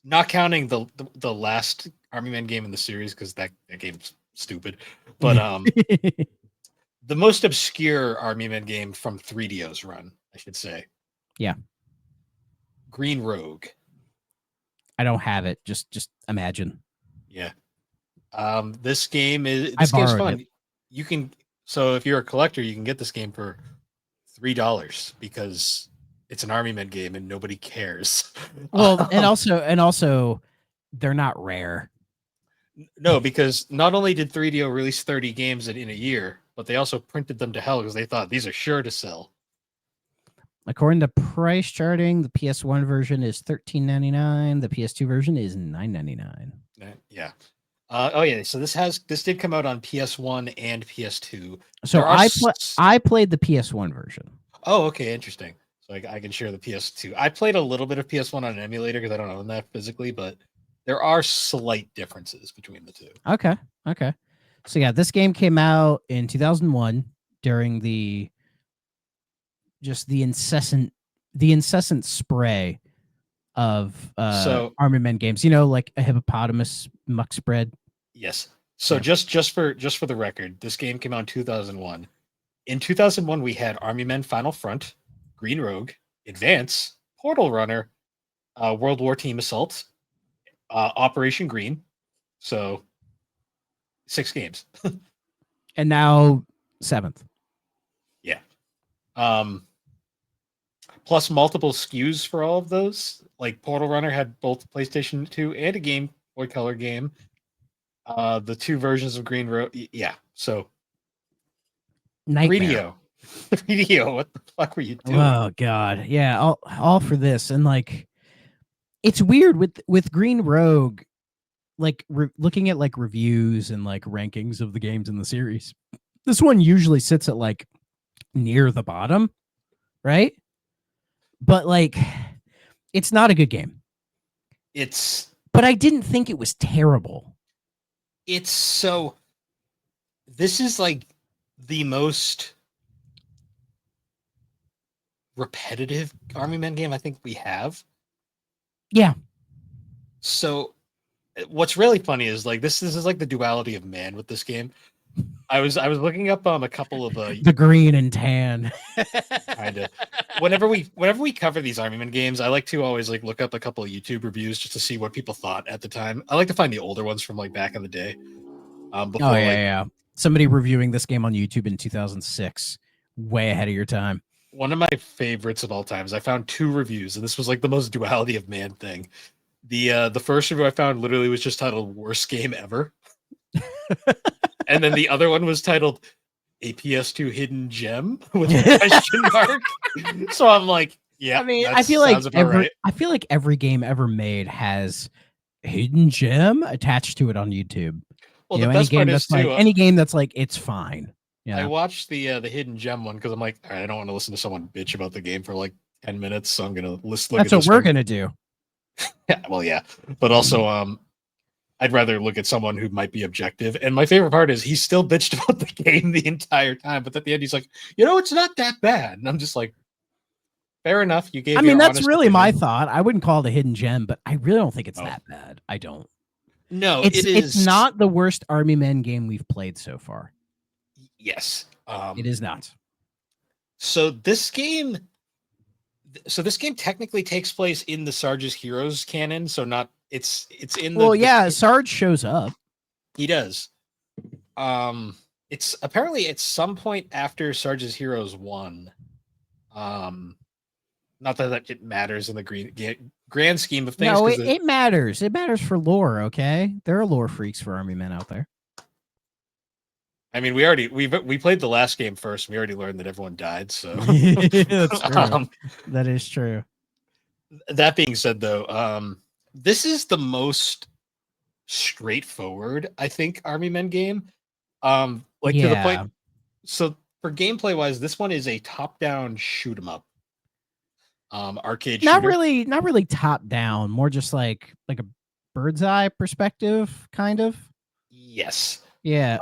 not counting the last Army Man game in the series because that game's stupid, but the most obscure Army Man game from 3DO's run, I should say. Yeah. Green Rogue. I don't have it. Just imagine. Yeah. This game's borrowed fun. it. You can if you're a collector, you can get this game for $3 because it's an Army Men game and nobody cares. Well, and also they're not rare. No, because not only did 3DO release 30 games in a year, but they also printed them to hell because they thought these are sure to sell. According to price charting, the PS1 version is $13.99. The PS2 version is $9.99. Yeah. Oh yeah. So this did come out on PS1 and PS2. So I played the PS1 version. Oh, okay, interesting. So I can share the PS2. I played a little bit of PS1 on an emulator because I don't own that physically, but there are slight differences between the two. Okay. So yeah, this game came out in 2001 during the incessant spray of Army Men games. Like a hippopotamus muck spread. Yes. So yeah. just for the record, this game came out in 2001. In 2001, we had Army Men Final Front, Green Rogue, Advance, Portal Runner, World War Team Assault, Operation Green. So 6 games. And now 7th. Yeah. Plus multiple SKUs for all of those. Like Portal Runner had both PlayStation 2 and a Game Boy Color game. The 2 versions of Green Rogue. Yeah. So Nightmare. 3DO, what the fuck were you doing? Oh god, yeah, all for this. And like, it's weird with Green Rogue, like looking at like reviews and like rankings of the games in the series. This one usually sits at like near the bottom, right? But like, it's not a good game. But I didn't think it was terrible. This is like the most repetitive Army Men game I think we have. Yeah. So what's really funny is like this is like the duality of man with this game. I was looking up a couple of the green and tan. Kind of. Whenever we cover these Army Men games, I like to always like look up a couple of YouTube reviews just to see what people thought at the time. I like to find the older ones from like back in the day. Before, yeah. Somebody reviewing this game on YouTube in 2006, way ahead of your time. One of my favorites of all time is I found 2 reviews, and this was like the most duality of man thing. The first review I found literally was just titled "Worst Game Ever," and then the other one was titled "A PS2 Hidden Gem" with a question mark. So I'm like, yeah. I mean, I feel like every game ever made has hidden gem attached to it on YouTube. Well, You the know, any best part game is that's like too. any game that's like it's fine. You I know? watched the hidden gem one because I'm like, all right, I don't want to listen to someone bitch about the game for like 10 minutes, so I'm gonna look That's at what this we're one. gonna do. Yeah, well, yeah, but also I'd rather look at someone who might be objective. And my favorite part is he still bitched about the game the entire time, but at the end he's like, it's not that bad. And I'm just like, fair enough. You gave I mean, your that's honest really my opinion. thought. I wouldn't call it a hidden gem, but I really don't think it's Oh. that bad. I don't. No, It's not the worst Army Men game we've played so far. Yes. It is not. So this game technically takes place in the Sarge's Heroes canon. So not it's in the. Well, yeah, Sarge shows up. He does. It's apparently at some point after Sarge's Heroes 1. Not that it matters in the grand scheme of things. No, it matters. It matters for lore. Okay, there are lore freaks for Army Men out there. I mean, we played the last game first. And we already learned that everyone died. So That's true. That is true. That being said, though, this is the most straightforward, I think, Army Men game. To the point. So for gameplay wise, this one is a top-down shoot 'em up. Arcade not shooter. Not really top down, more just like a bird's eye perspective, kind of. Yes. Yeah.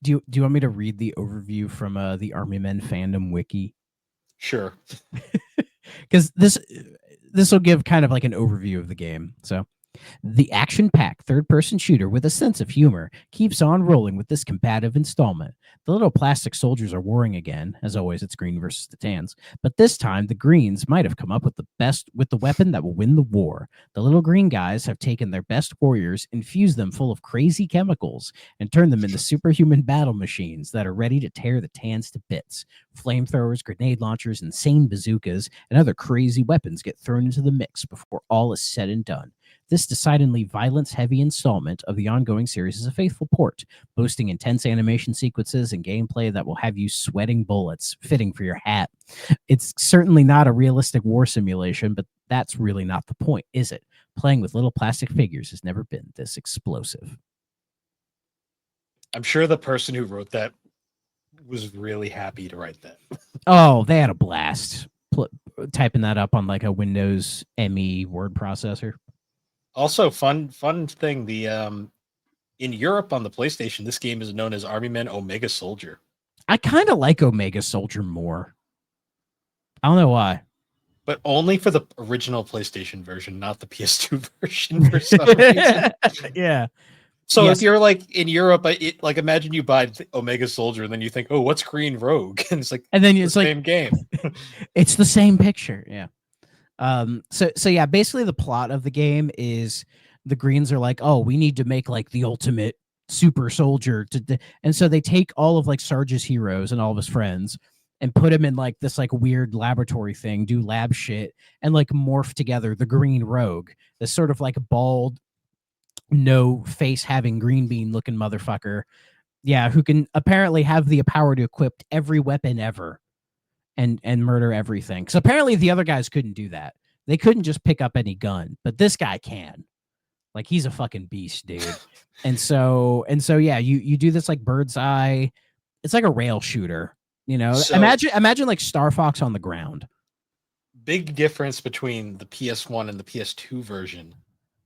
Do you want me to read the overview from the Army Men fandom wiki? Sure. Because this will give kind of like an overview of the game. So, the action-packed third-person shooter with a sense of humor keeps on rolling with this combative installment. The little plastic soldiers are warring again. As always, it's green versus the tans. But this time, the greens might have come up with the weapon that will win the war. The little green guys have taken their best warriors, infused them full of crazy chemicals, and turned them into superhuman battle machines that are ready to tear the tans to bits. Flamethrowers, grenade launchers, insane bazookas, and other crazy weapons get thrown into the mix before all is said and done. This decidedly violence-heavy installment of the ongoing series is a faithful port, boasting intense animation sequences and gameplay that will have you sweating bullets, fitting for your hat. It's certainly not a realistic war simulation, but that's really not the point, is it? Playing with little plastic figures has never been this explosive. I'm sure the person who wrote that was really happy to write that. Oh, they had a blast typing that up on like a Windows ME word processor. Also, fun thing, the in Europe on the PlayStation, this game is known as Army Men Omega Soldier. I kind of like Omega Soldier more. I don't know why. But only for the original PlayStation version, not the PS2 version for some reason. Yeah. So if you're like in Europe, imagine you buy Omega Soldier and then you think, oh, what's Green Rogue? And it's like, and then it's the same game. It's the same picture. Yeah. So yeah, basically the plot of the game is the Greens are like, oh, we need to make like the ultimate super soldier and so they take all of like Sarge's heroes and all of his friends and put him in like this like weird laboratory thing, do lab shit, and like morph together the Green Rogue, this sort of like bald, no face having green bean looking motherfucker. Yeah, who can apparently have the power to equip every weapon ever and murder everything. So apparently the other guys couldn't do that. They couldn't just pick up any gun, but this guy can. Like he's a fucking beast, dude. and so yeah, you do this like bird's eye. It's like a rail shooter, you know. So, imagine like Star Fox on the ground. Big difference between the PS1 and the PS2 version.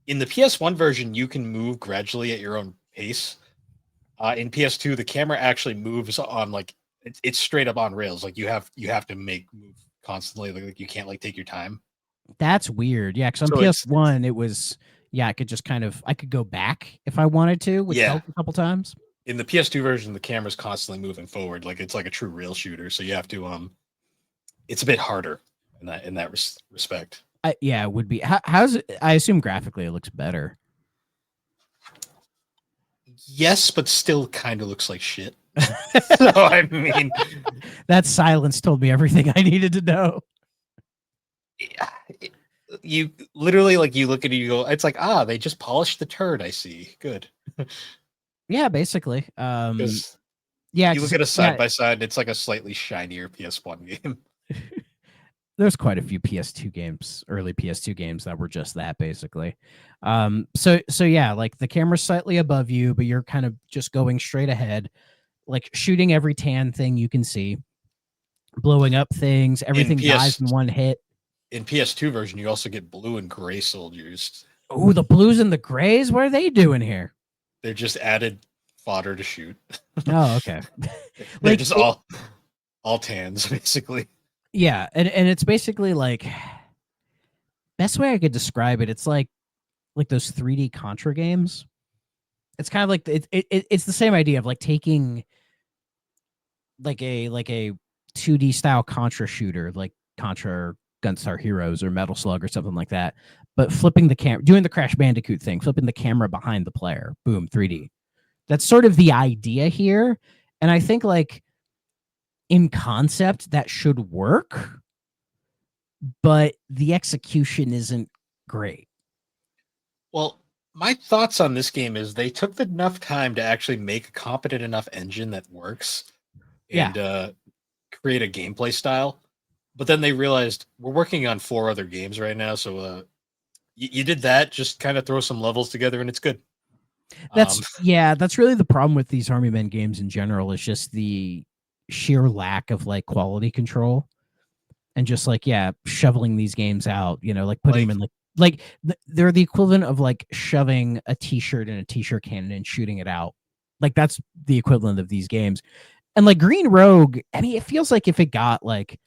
In the PS1 version, you can move gradually at your own pace. In PS2, the camera actually moves on like it's straight up on rails. Like you have to move constantly. Like you can't like take your time. That's weird. Yeah, because on PS1 it was I could just I could go back if I wanted to, which helped a couple times. In the PS2 version, the camera's constantly moving forward. Like it's like a true rail shooter. So you have to it's a bit harder in that respect. Yeah, it would be. How's it? I assume graphically it looks better. Yes, but still kind of looks like shit. So I mean, that silence told me everything I needed to know. You literally like you look at it, you go, it's like they just polished the turd. I see. Good. Yeah, basically. Yeah, you look at a side by side, it's like a slightly shinier PS1 game. there's quite a few PS2 games, early PS2 games that were just that basically. So yeah, like the camera's slightly above you, but you're kind of just going straight ahead, like shooting every tan thing you can see, blowing up things, everything dies in one hit. In PS2 version, you also get blue and gray soldiers. Oh, the blues and the grays, what are they doing here? They're just added fodder to shoot. Oh, okay. They're just all tans, basically. Yeah, and it's basically like, best way I could describe it, it's like those 3D Contra games. It's kind of like it's the same idea of like taking like a 2D style Contra shooter, like Contra or Gunstar Heroes or Metal Slug or something like that, but flipping the camera, doing the Crash Bandicoot thing, flipping the camera behind the player, boom, 3D. That's sort of the idea here, and I think like in concept that should work, but the execution isn't great. Well, my thoughts on this game is they took enough time to actually make a competent enough engine that works and create a gameplay style. But then they realized we're working on 4 other games right now. So you did that, just kind of throw some levels together and it's good. That's really the problem with these Army Men games in general, is just the sheer lack of like quality control and just like, shoveling these games out, like putting them in they're the equivalent of like shoving a t-shirt in a t-shirt cannon and shooting it out. Like that's the equivalent of these games. And like Green Rogue, I mean, it feels like if it got like,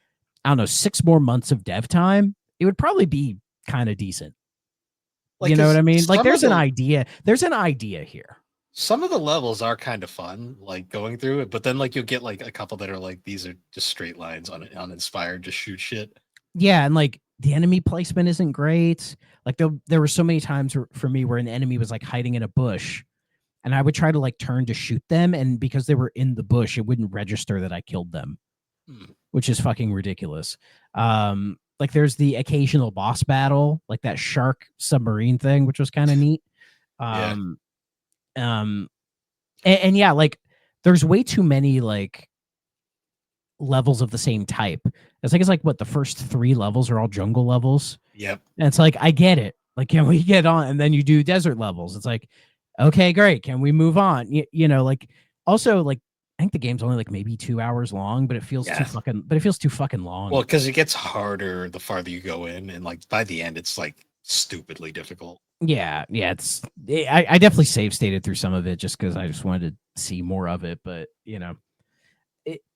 I don't know, 6 more months of dev time, it would probably be kind of decent. Like, you know what I mean? Like there's an idea here. Some of the levels are kind of fun, like going through it, but then like you'll get like a couple that are like, these are just straight lines on uninspired, just shoot shit. Yeah, and like the enemy placement isn't great. Like there were so many times for me where an enemy was like hiding in a bush, and I would try to like turn to shoot them, and because they were in the bush, it wouldn't register that I killed them, which is fucking ridiculous. Like there's the occasional boss battle, like that shark submarine thing, which was kind of neat. And yeah, like there's way too many like levels of the same type. It's like what the first 3 levels are all jungle levels. Yep. And it's like, I get it. Like, can we get on? And then you do desert levels. It's like, okay, great. Can we move on? You know, like also like I think the game's only like maybe 2 hours long, but it feels too fucking long. Well, because it gets harder the farther you go in, and like by the end, it's like stupidly difficult. Yeah, I definitely save stated through some of it just because I just wanted to see more of it. But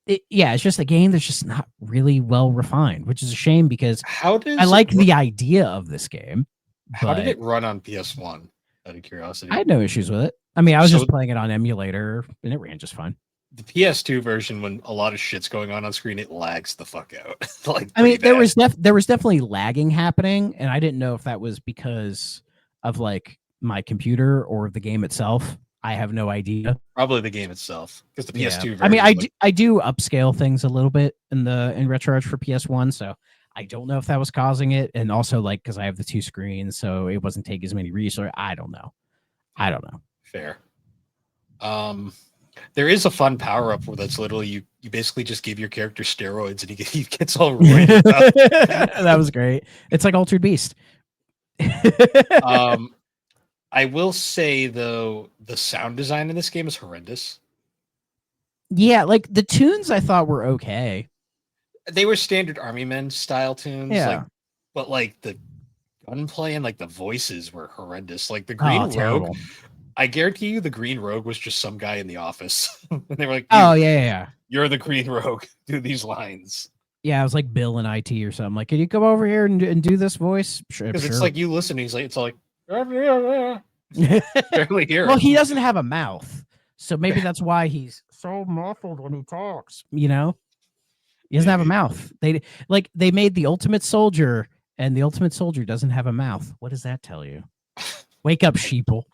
it's just a game that's just not really well refined, which is a shame because I like the idea of this game. How did it run on PS1? Out of curiosity, I had no issues with it. I mean, I was just playing it on emulator, and it ran just fine. The PS2 version, when a lot of shit's going on screen, it lags the fuck out. Like, I mean, there was definitely lagging happening, and I didn't know if that was because of like my computer or the game itself. I have no idea. Probably the game itself, because the PS2 version. I mean, I do upscale things a little bit in RetroEdge for PS1, so I don't know if that was causing it, and also like because I have the 2 screens, so it wasn't taking as many resources. I don't know. Fair. There is a fun power up where that's literally you basically just give your character steroids and he gets all roided up. That was great. It's like Altered Beast. I will say though, the sound design in this game is horrendous. Yeah, like the tunes I thought were okay. They were standard Army Men style tunes. Yeah. But like the gunplay and like the voices were horrendous. Like the Green Rogue. Terrible. I guarantee you the Green Rogue was just some guy in the office. And they were like, oh, yeah. You're the Green Rogue. Do these lines. Yeah, it was like Bill in IT or something. Like, can you come over here and do this voice? Because it's like you listen, he's like, it's all like, barely hear. Well, he doesn't have a mouth. So maybe that's why he's so muffled when he talks. You know? He doesn't have a mouth. They made the Ultimate Soldier, and the Ultimate Soldier doesn't have a mouth. What does that tell you? Wake up, sheeple.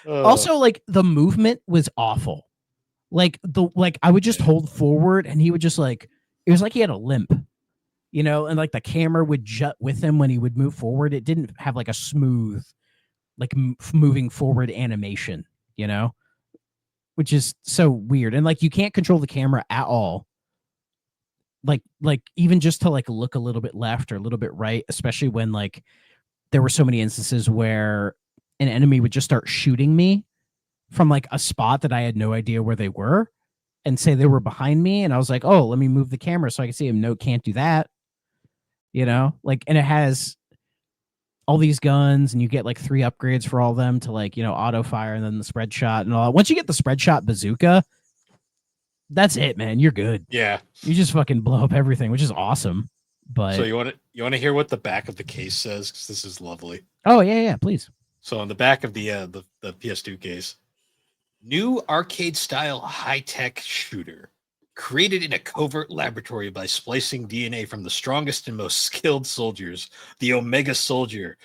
Also, like the movement was awful. Like I would just hold forward, and he would just like it was like he had a limp, you know, and like the camera would jut with him when he would move forward. It didn't have like a smooth, like moving forward animation, you know, which is so weird. And like you can't control the camera at all. like even just to like look a little bit left or a little bit right, especially when like there were so many instances where an enemy would just start shooting me from like a spot that I had no idea where they were and say they were behind me. And I was like, oh, let me move the camera so I can see him. No, can't do that. Like, and it has all these guns and you get like 3 upgrades for all of them to like, auto fire and then the spread shot and all that. Once you get the spread shot bazooka, that's it, man. You're good. Yeah. You just fucking blow up everything, which is awesome. But So you want to hear what the back of the case says? Because this is lovely. oh yeah, please. So on the back of the PS2 case, new arcade-style high-tech shooter created in a covert laboratory by splicing DNA from the strongest and most skilled soldiers, the Omega Soldier.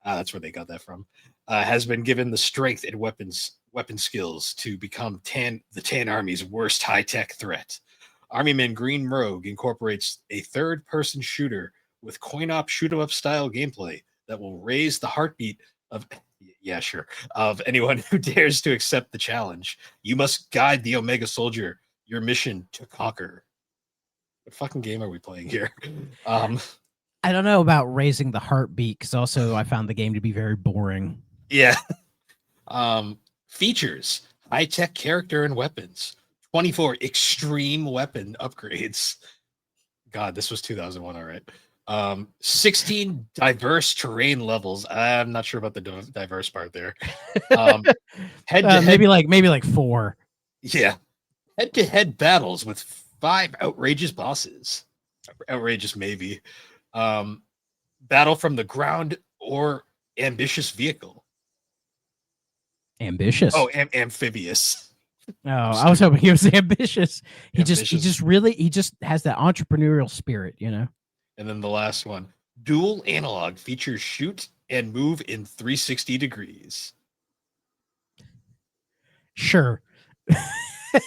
That's where they got that from. Has been given the strength and weapon skills to become the Tan Army's worst high-tech threat. Armyman Green Rogue incorporates a third-person shooter with coin-op, shoot-'em-up style gameplay that will raise the heartbeat of anyone who dares to accept the challenge. You must guide the Omega Soldier, your mission to conquer. What fucking game are we playing here? I don't know about raising the heartbeat because also I found the game to be very boring. Yeah. Features: high-tech character and weapons, 24 extreme weapon upgrades. God, this was 2001, all right. 16 diverse terrain levels. I'm not sure about the diverse part there. Head-to-head, maybe like 4. yeah. Head-to-head battles with 5 outrageous bosses. Outrageous, maybe. Battle from the ground or ambitious vehicle. Ambitious. Oh, amphibious. Oh, I was hoping he was ambitious. He Ambitious. just has that entrepreneurial spirit, And then the last one, dual analog, features shoot and move in 360 degrees. Sure.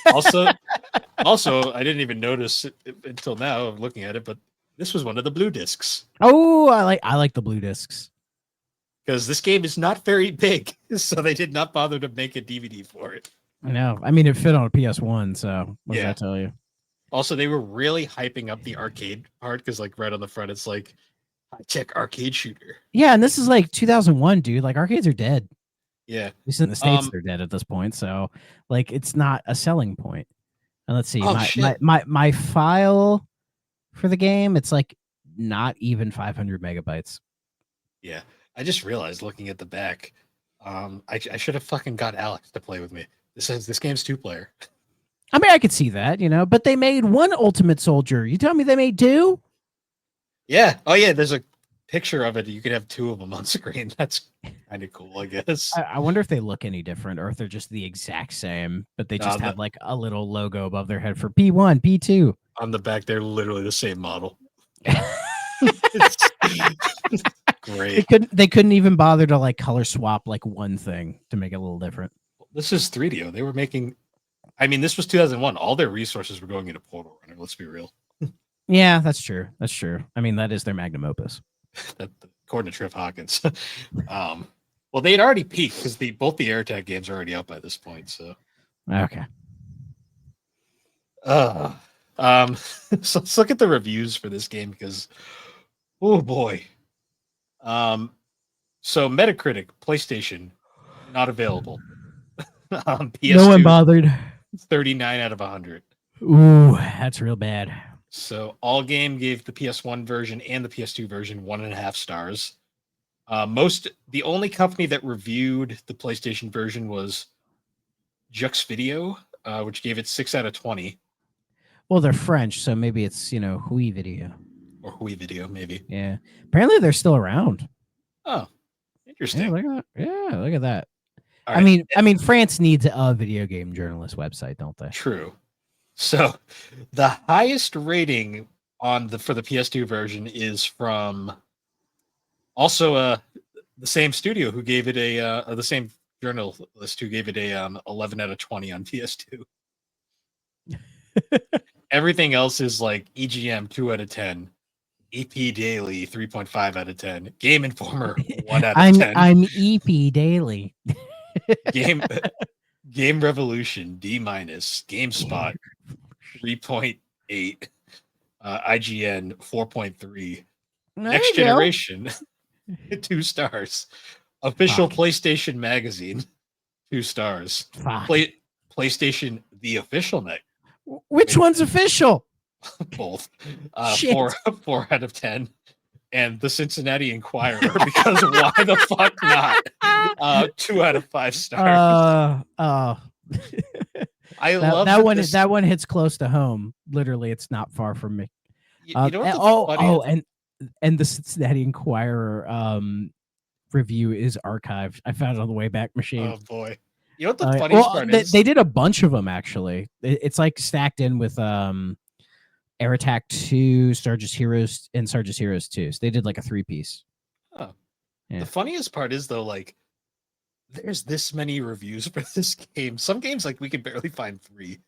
Also, I didn't even notice it until now of looking at it, but this was one of the blue discs. Oh, I like the blue discs. Because this game is not very big, so they did not bother to make a DVD for it. I know. I mean, it fit on a PS1, so what does that tell you? Also, they were really hyping up the arcade part because, like, right on the front, it's like high-tech arcade shooter. Yeah, and this is like 2001, dude. Like, arcades are dead. Yeah. At least in the States, they're dead at this point. So, like, it's not a selling point. And let's see, my file for the game, it's like not even 500 megabytes. Yeah. I just realized looking at the back, I should have fucking got Alex to play with me. This game's 2-player. I mean, I could see that, but they made one Ultimate Soldier. You tell me they made 2? Yeah. Oh, yeah. There's a picture of it. You could have 2 of them on screen. That's kind of cool, I guess. I wonder if they look any different or if they're just the exact same, but they just have like a little logo above their head for P1, P2. On the back, they're literally the same model. Great. They couldn't even bother to like color swap like one thing to make it a little different. This is 3DO. They were making, I mean, this was 2001. All their resources were going into Portal Runner. Let's be real. Yeah, that's true. That's true. I mean, that is their magnum opus. According to Triff Hawkins. Well, they had already peaked because both the AirTag games are already out by this point. So okay. So let's look at the reviews for this game because, oh boy. So Metacritic, PlayStation, not available. PS2, no one bothered. 39 out of 100. Ooh, that's real bad. So All Game gave the PS1 version and the PS2 version 1.5 stars. The only company that reviewed the PlayStation version was Jux Video, which gave it 6 out of 20. Well, they're French, so maybe it's Hui Video or Hui Video, maybe. Yeah, apparently they're still around. Oh, interesting. Yeah, look at that. Right. I mean, France needs a video game journalist website, don't they? True. So, the highest rating for the PS2 version is from also the same studio who gave it the same journalist who gave it a 11 out of 20 on PS2. Everything else is like EGM 2 out of 10, EP Daily 3.5 out of 10, Game Informer 1 out of 10. I'm EP Daily. Game Revolution D-, GameSpot 3.8, IGN 4.3. There Next you go. generation, 2 stars. Official Fuck. PlayStation Magazine, 2 stars. Fuck. PlayStation the official Which one's official? both. Shit. 4 out of 10. And the Cincinnati Enquirer, because why the fuck not? 2 out of 5 stars. I love that one. this, That one hits close to home. Literally, it's not far from me. you know what the funniest- and the Cincinnati Enquirer review is archived. I found it on the Wayback Machine. Oh boy. You know what the funniest part is? They did a bunch of them actually. It's like stacked in with Air Attack 2, Sarge's Heroes, and Sarge's Heroes 2. So they did like a 3-piece. Oh. Yeah. The funniest part is though, like, there's this many reviews for this game. Some games, like, we could barely find 3.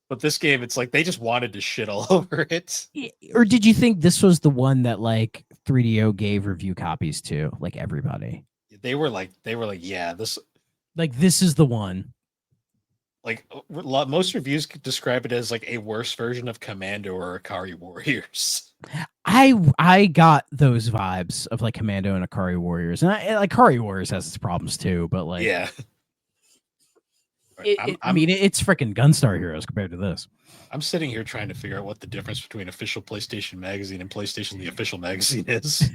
But this game, it's like they just wanted to shit all over it. Or did you think this was the one that like 3DO gave review copies to, like everybody? They were like, yeah, this is the one. Like most reviews could describe it as like a worse version of Commando or Akari Warriors. I got those vibes of like Commando and Akari Warriors, and like Akari Warriors has its problems too, but like yeah. I mean, it's freaking Gunstar Heroes compared to this. I'm sitting here trying to figure out what the difference between official PlayStation Magazine and PlayStation the official magazine is.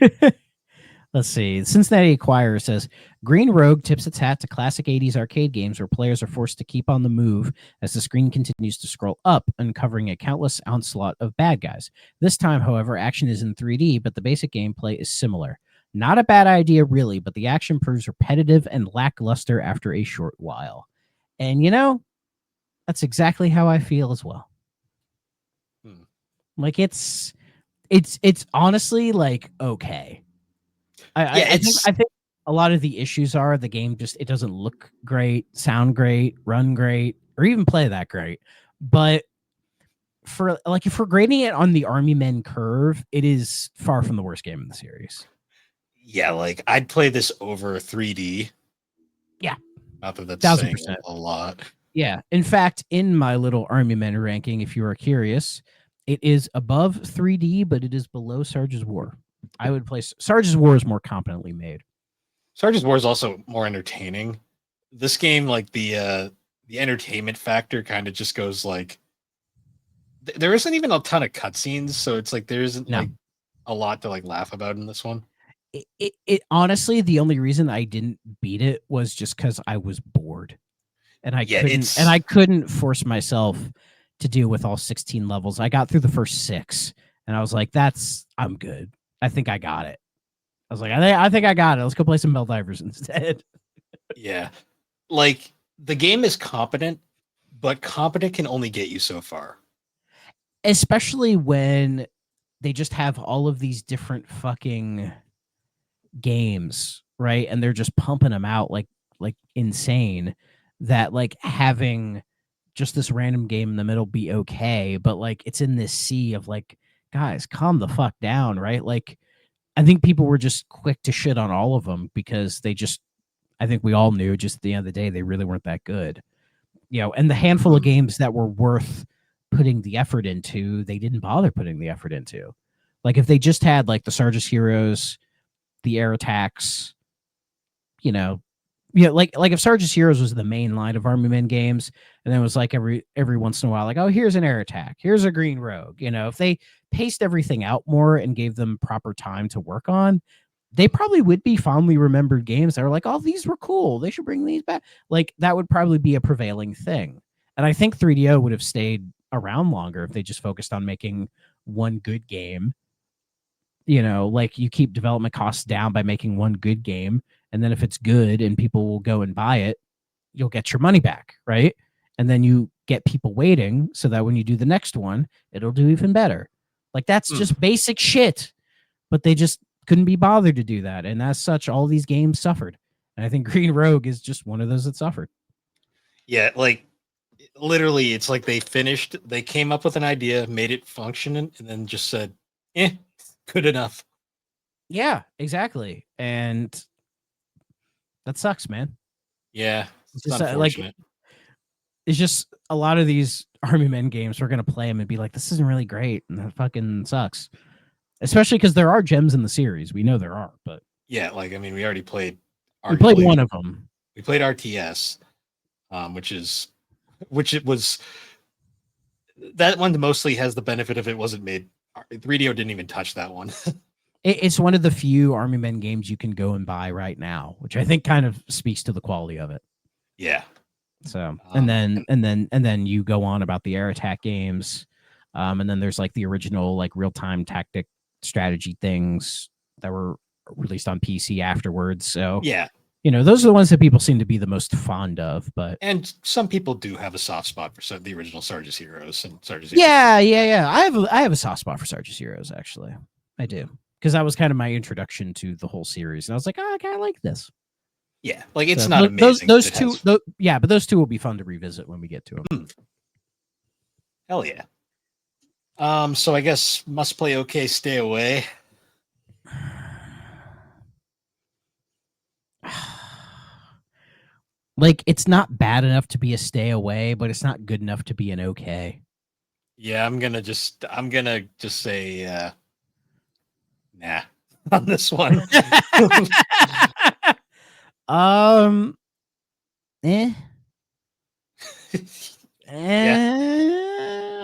Let's see. Cincinnati Enquirer says Green Rogue tips its hat to classic 80s arcade games where players are forced to keep on the move as the screen continues to scroll up, uncovering a countless onslaught of bad guys. This time, however, action is in 3D, but the basic gameplay is similar. Not a bad idea, really, but the action proves repetitive and lackluster after a short while. And, you know, that's exactly how I feel as well. Like, it's honestly, like, okay. I think a lot of the issues are the game just, it doesn't look great, sound great, run great, or even play that great. But for, like, if we're grading it on the Army Men curve, it is far from the worst game in the series. Yeah, like, I'd play this over 3D. Yeah. Not that that's saying 1000%. a lot. Yeah. In fact, in my little Army Men ranking, if you are curious, it is above 3D, but it is below Sarge's War. I would place Sarge's War is more competently made. Sarge's War is also more entertaining. This game, like the entertainment factor, kind of just goes like there isn't even a ton of cutscenes, so it's like there isn't like a lot to like laugh about in this one. It honestly, the only reason I didn't beat it was just because I was bored, and I couldn't force myself to deal with all 16 levels. I got through the first 6, and I was like, I'm good. I think I got it. I was like, I think I got it. Let's go play some Helldivers instead. Yeah. Like, the game is competent, but competent can only get you so far. Especially when they just have all of these different fucking games, right? And they're just pumping them out like insane, that like having just this random game in the middle be okay, but like it's in this sea of like, guys, calm the fuck down, right? Like, I think people were just quick to shit on all of them because I think we all knew just at the end of the day, they really weren't that good. You know, and the handful of games that were worth putting the effort into, they didn't bother putting the effort into. Like, if they just had like the Sarge's Heroes, the Air Attacks, you know, like if Sarge's Heroes was the main line of Army Men games, and then it was like every once in a while, like, oh, here's an Air Attack, here's a Green Rogue. You know, if they paced everything out more and gave them proper time to work on, they probably would be fondly remembered games that are like, oh, these were cool, they should bring these back. Like, that would probably be a prevailing thing. And I think 3DO would have stayed around longer if they just focused on making one good game. You know, like, you keep development costs down by making one good game, and then if it's good and people will go and buy it, you'll get your money back, right? And then you get people waiting so that when you do the next one, it'll do even better. Like, that's just basic shit. But they just couldn't be bothered to do that. And as such, all these games suffered. And I think Green Rogue is just one of those that suffered. Yeah, like, literally, it's like they came up with an idea, made it function, and then just said, good enough. Yeah, exactly. And that sucks, man. Yeah, it's just like, it's just a lot of these Army Men games. We're gonna play them and be like, this isn't really great, and that fucking sucks. Especially because there are gems in the series. We know there are, but Yeah, like I mean, we already played. we played Arguably, one of them. we played RTS, which it was that one mostly has the benefit of it wasn't made. 3DO didn't even touch that one. It's one of the few Army Men games you can go and buy right now, which I think kind of speaks to the quality of it. Yeah. So, and then you go on about the air attack games, and then there's like the original like real time tactic strategy things that were released on PC afterwards. So, Yeah. Those are the ones that people seem to be the most fond of. But And some people do have a soft spot for the original Sarge's Heroes and Sarge's. yeah. I have a soft spot for Sarge's Heroes. Actually, I do, because that was kind of my introduction to the whole series, and I was like, oh, I kind of like this. Yeah, like it's So not amazing. Those two, but those two will be fun to revisit when we get to them. Hell yeah. So I guess must play okay, stay away. Like, it's not bad enough to be a stay away, but it's not good enough to be an okay. Yeah, I'm gonna just say nah on this one. Eh.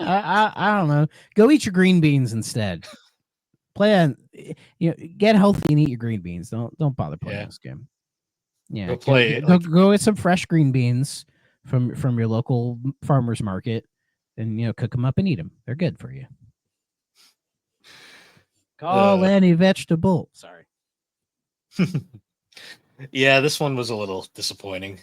I don't know. Go eat your green beans instead. Get healthy and eat your green beans. Don't bother playing this game. Yeah, Go play it. Go get some fresh green beans from your local farmer's market, and cook them up and eat them. They're good for you. Call any vegetable. Sorry. Yeah, this one was a little disappointing.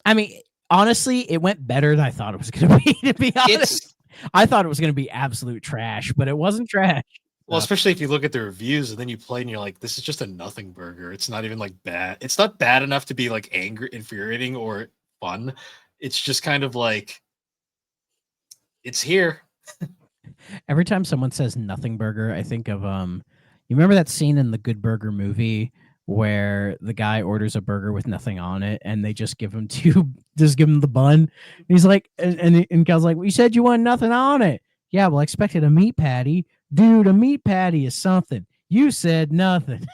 I mean, honestly, it went better than I thought it was going to be. To be honest, I thought it was going to be absolute trash, but it wasn't trash. Well, especially if you look at the reviews and then you play and you're like, this is just a nothing burger. It's not even like bad. It's not bad enough to be like angry, infuriating, or fun. It's just kind of like, it's here. Every time someone says nothing burger, I think of you remember that scene in the Good Burger movie where the guy orders a burger with nothing on it and they just give him the bun. And he's like, and Cal's like, well, you said you want nothing on it. Yeah, well, I expected a meat patty. Dude, a meat patty is something. You said nothing.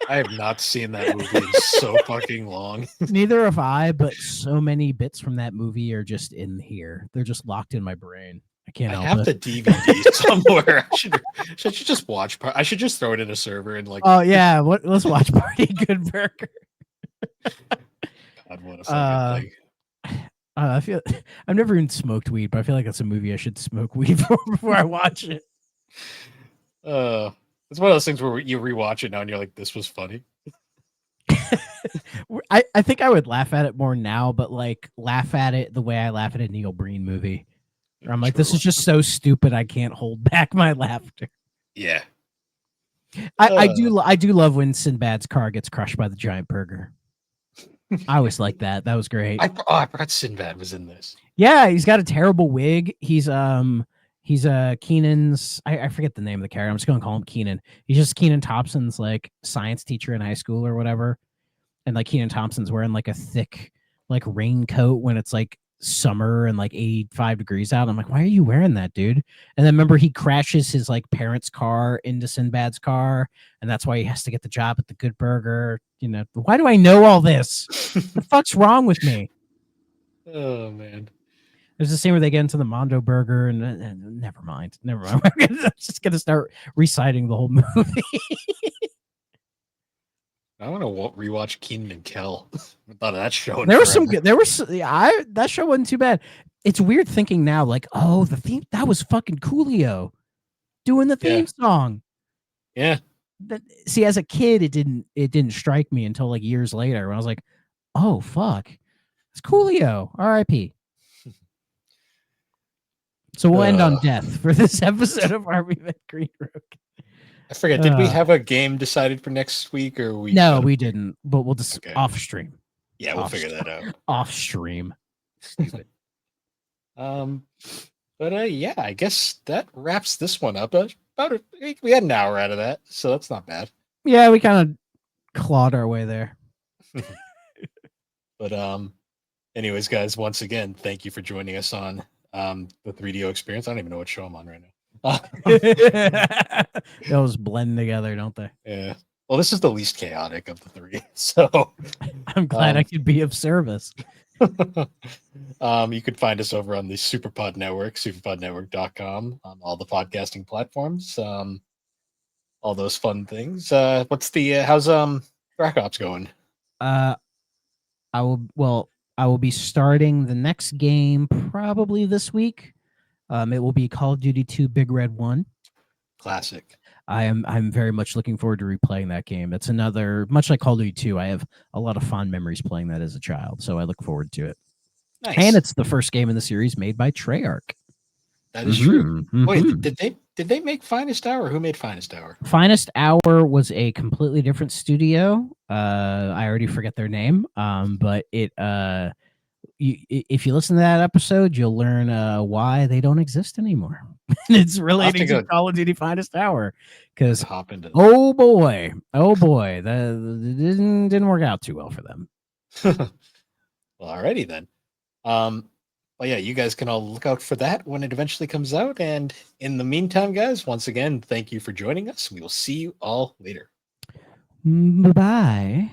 I have not seen that movie in so fucking long. Neither have I, but so many bits from that movie are just in here. They're just locked in my brain. I can't help it. I have the DVD somewhere. I should just watch. I should just throw it in a server and like. Oh yeah, let's watch Party Good Burger. God, what a fucking thing. I feel I've never even smoked weed, but I feel like that's a movie I should smoke weed for before I watch it. It's one of those things where you rewatch it now and you're like, this was funny. I think I would laugh at it more now, but like laugh at it the way I laugh at a Neil Breen movie. Where I'm like, this is just so stupid I can't hold back my laughter. Yeah. I do love when Sinbad's car gets crushed by the giant burger. I always like that. That was great. I forgot Sinbad was in this. Yeah, he's got a terrible wig. He's Keenan's I forget the name of the character. I'm just gonna call him Keenan. He's just Keenan Thompson's like science teacher in high school or whatever. And like Keenan Thompson's wearing like a thick like raincoat when it's like summer and like 85 degrees out. I'm like, why are you wearing that, dude? And then remember he crashes his like parents' car into Sinbad's car, and that's why he has to get the job at the Good Burger. Why do I know all this? What the fuck's wrong with me? Oh man. There's the scene where they get into the Mondo Burger, and never mind. I'm just gonna start reciting the whole movie. I want to rewatch Keenan and Kel. I thought of that show. There was some good. That show wasn't too bad. It's weird thinking now, like, oh, the theme that was fucking Coolio doing the theme song. Yeah. See, as a kid, it didn't strike me until like years later when I was like, oh fuck, it's Coolio. R.I.P. So we'll end on death for this episode of Army Men Green Rook. I forget. Did we have a game decided for next week, or we? No, we didn't. But we'll just off stream. Yeah, we'll figure that out. Off stream. Stupid. But yeah, I guess that wraps this one up. We had an hour out of that, so that's not bad. Yeah, we kind of clawed our way there. But Anyways, guys, once again, thank you for joining us on the 3DO experience. I don't even know what show I'm on right now. Those blend together, don't they? Yeah. Well, this is the least chaotic of the three. So I'm glad I could be of service. you could find us over on the Superpod Network, superpodnetwork.com, on all the podcasting platforms, all those fun things. What's the how's Rack Ops going? I will be starting the next game probably this week. It will be Call of Duty 2 Big Red 1. Classic. I'm very much looking forward to replaying that game. It's another, much like Call of Duty 2, I have a lot of fond memories playing that as a child, so I look forward to it. Nice. And it's the first game in the series made by Treyarch. That is true. Wait, did they make Finest Hour? Who made Finest Hour? Finest Hour was a completely different studio. I already forget their name. But it if you listen to that episode, you'll learn why they don't exist anymore. It's relating to Call of Duty Finest Hour. Because oh boy, that didn't work out too well for them. Well, alrighty then. Well, yeah, you guys can all look out for that when it eventually comes out. And in the meantime, guys, once again, thank you for joining us. We will see you all later. Bye-bye.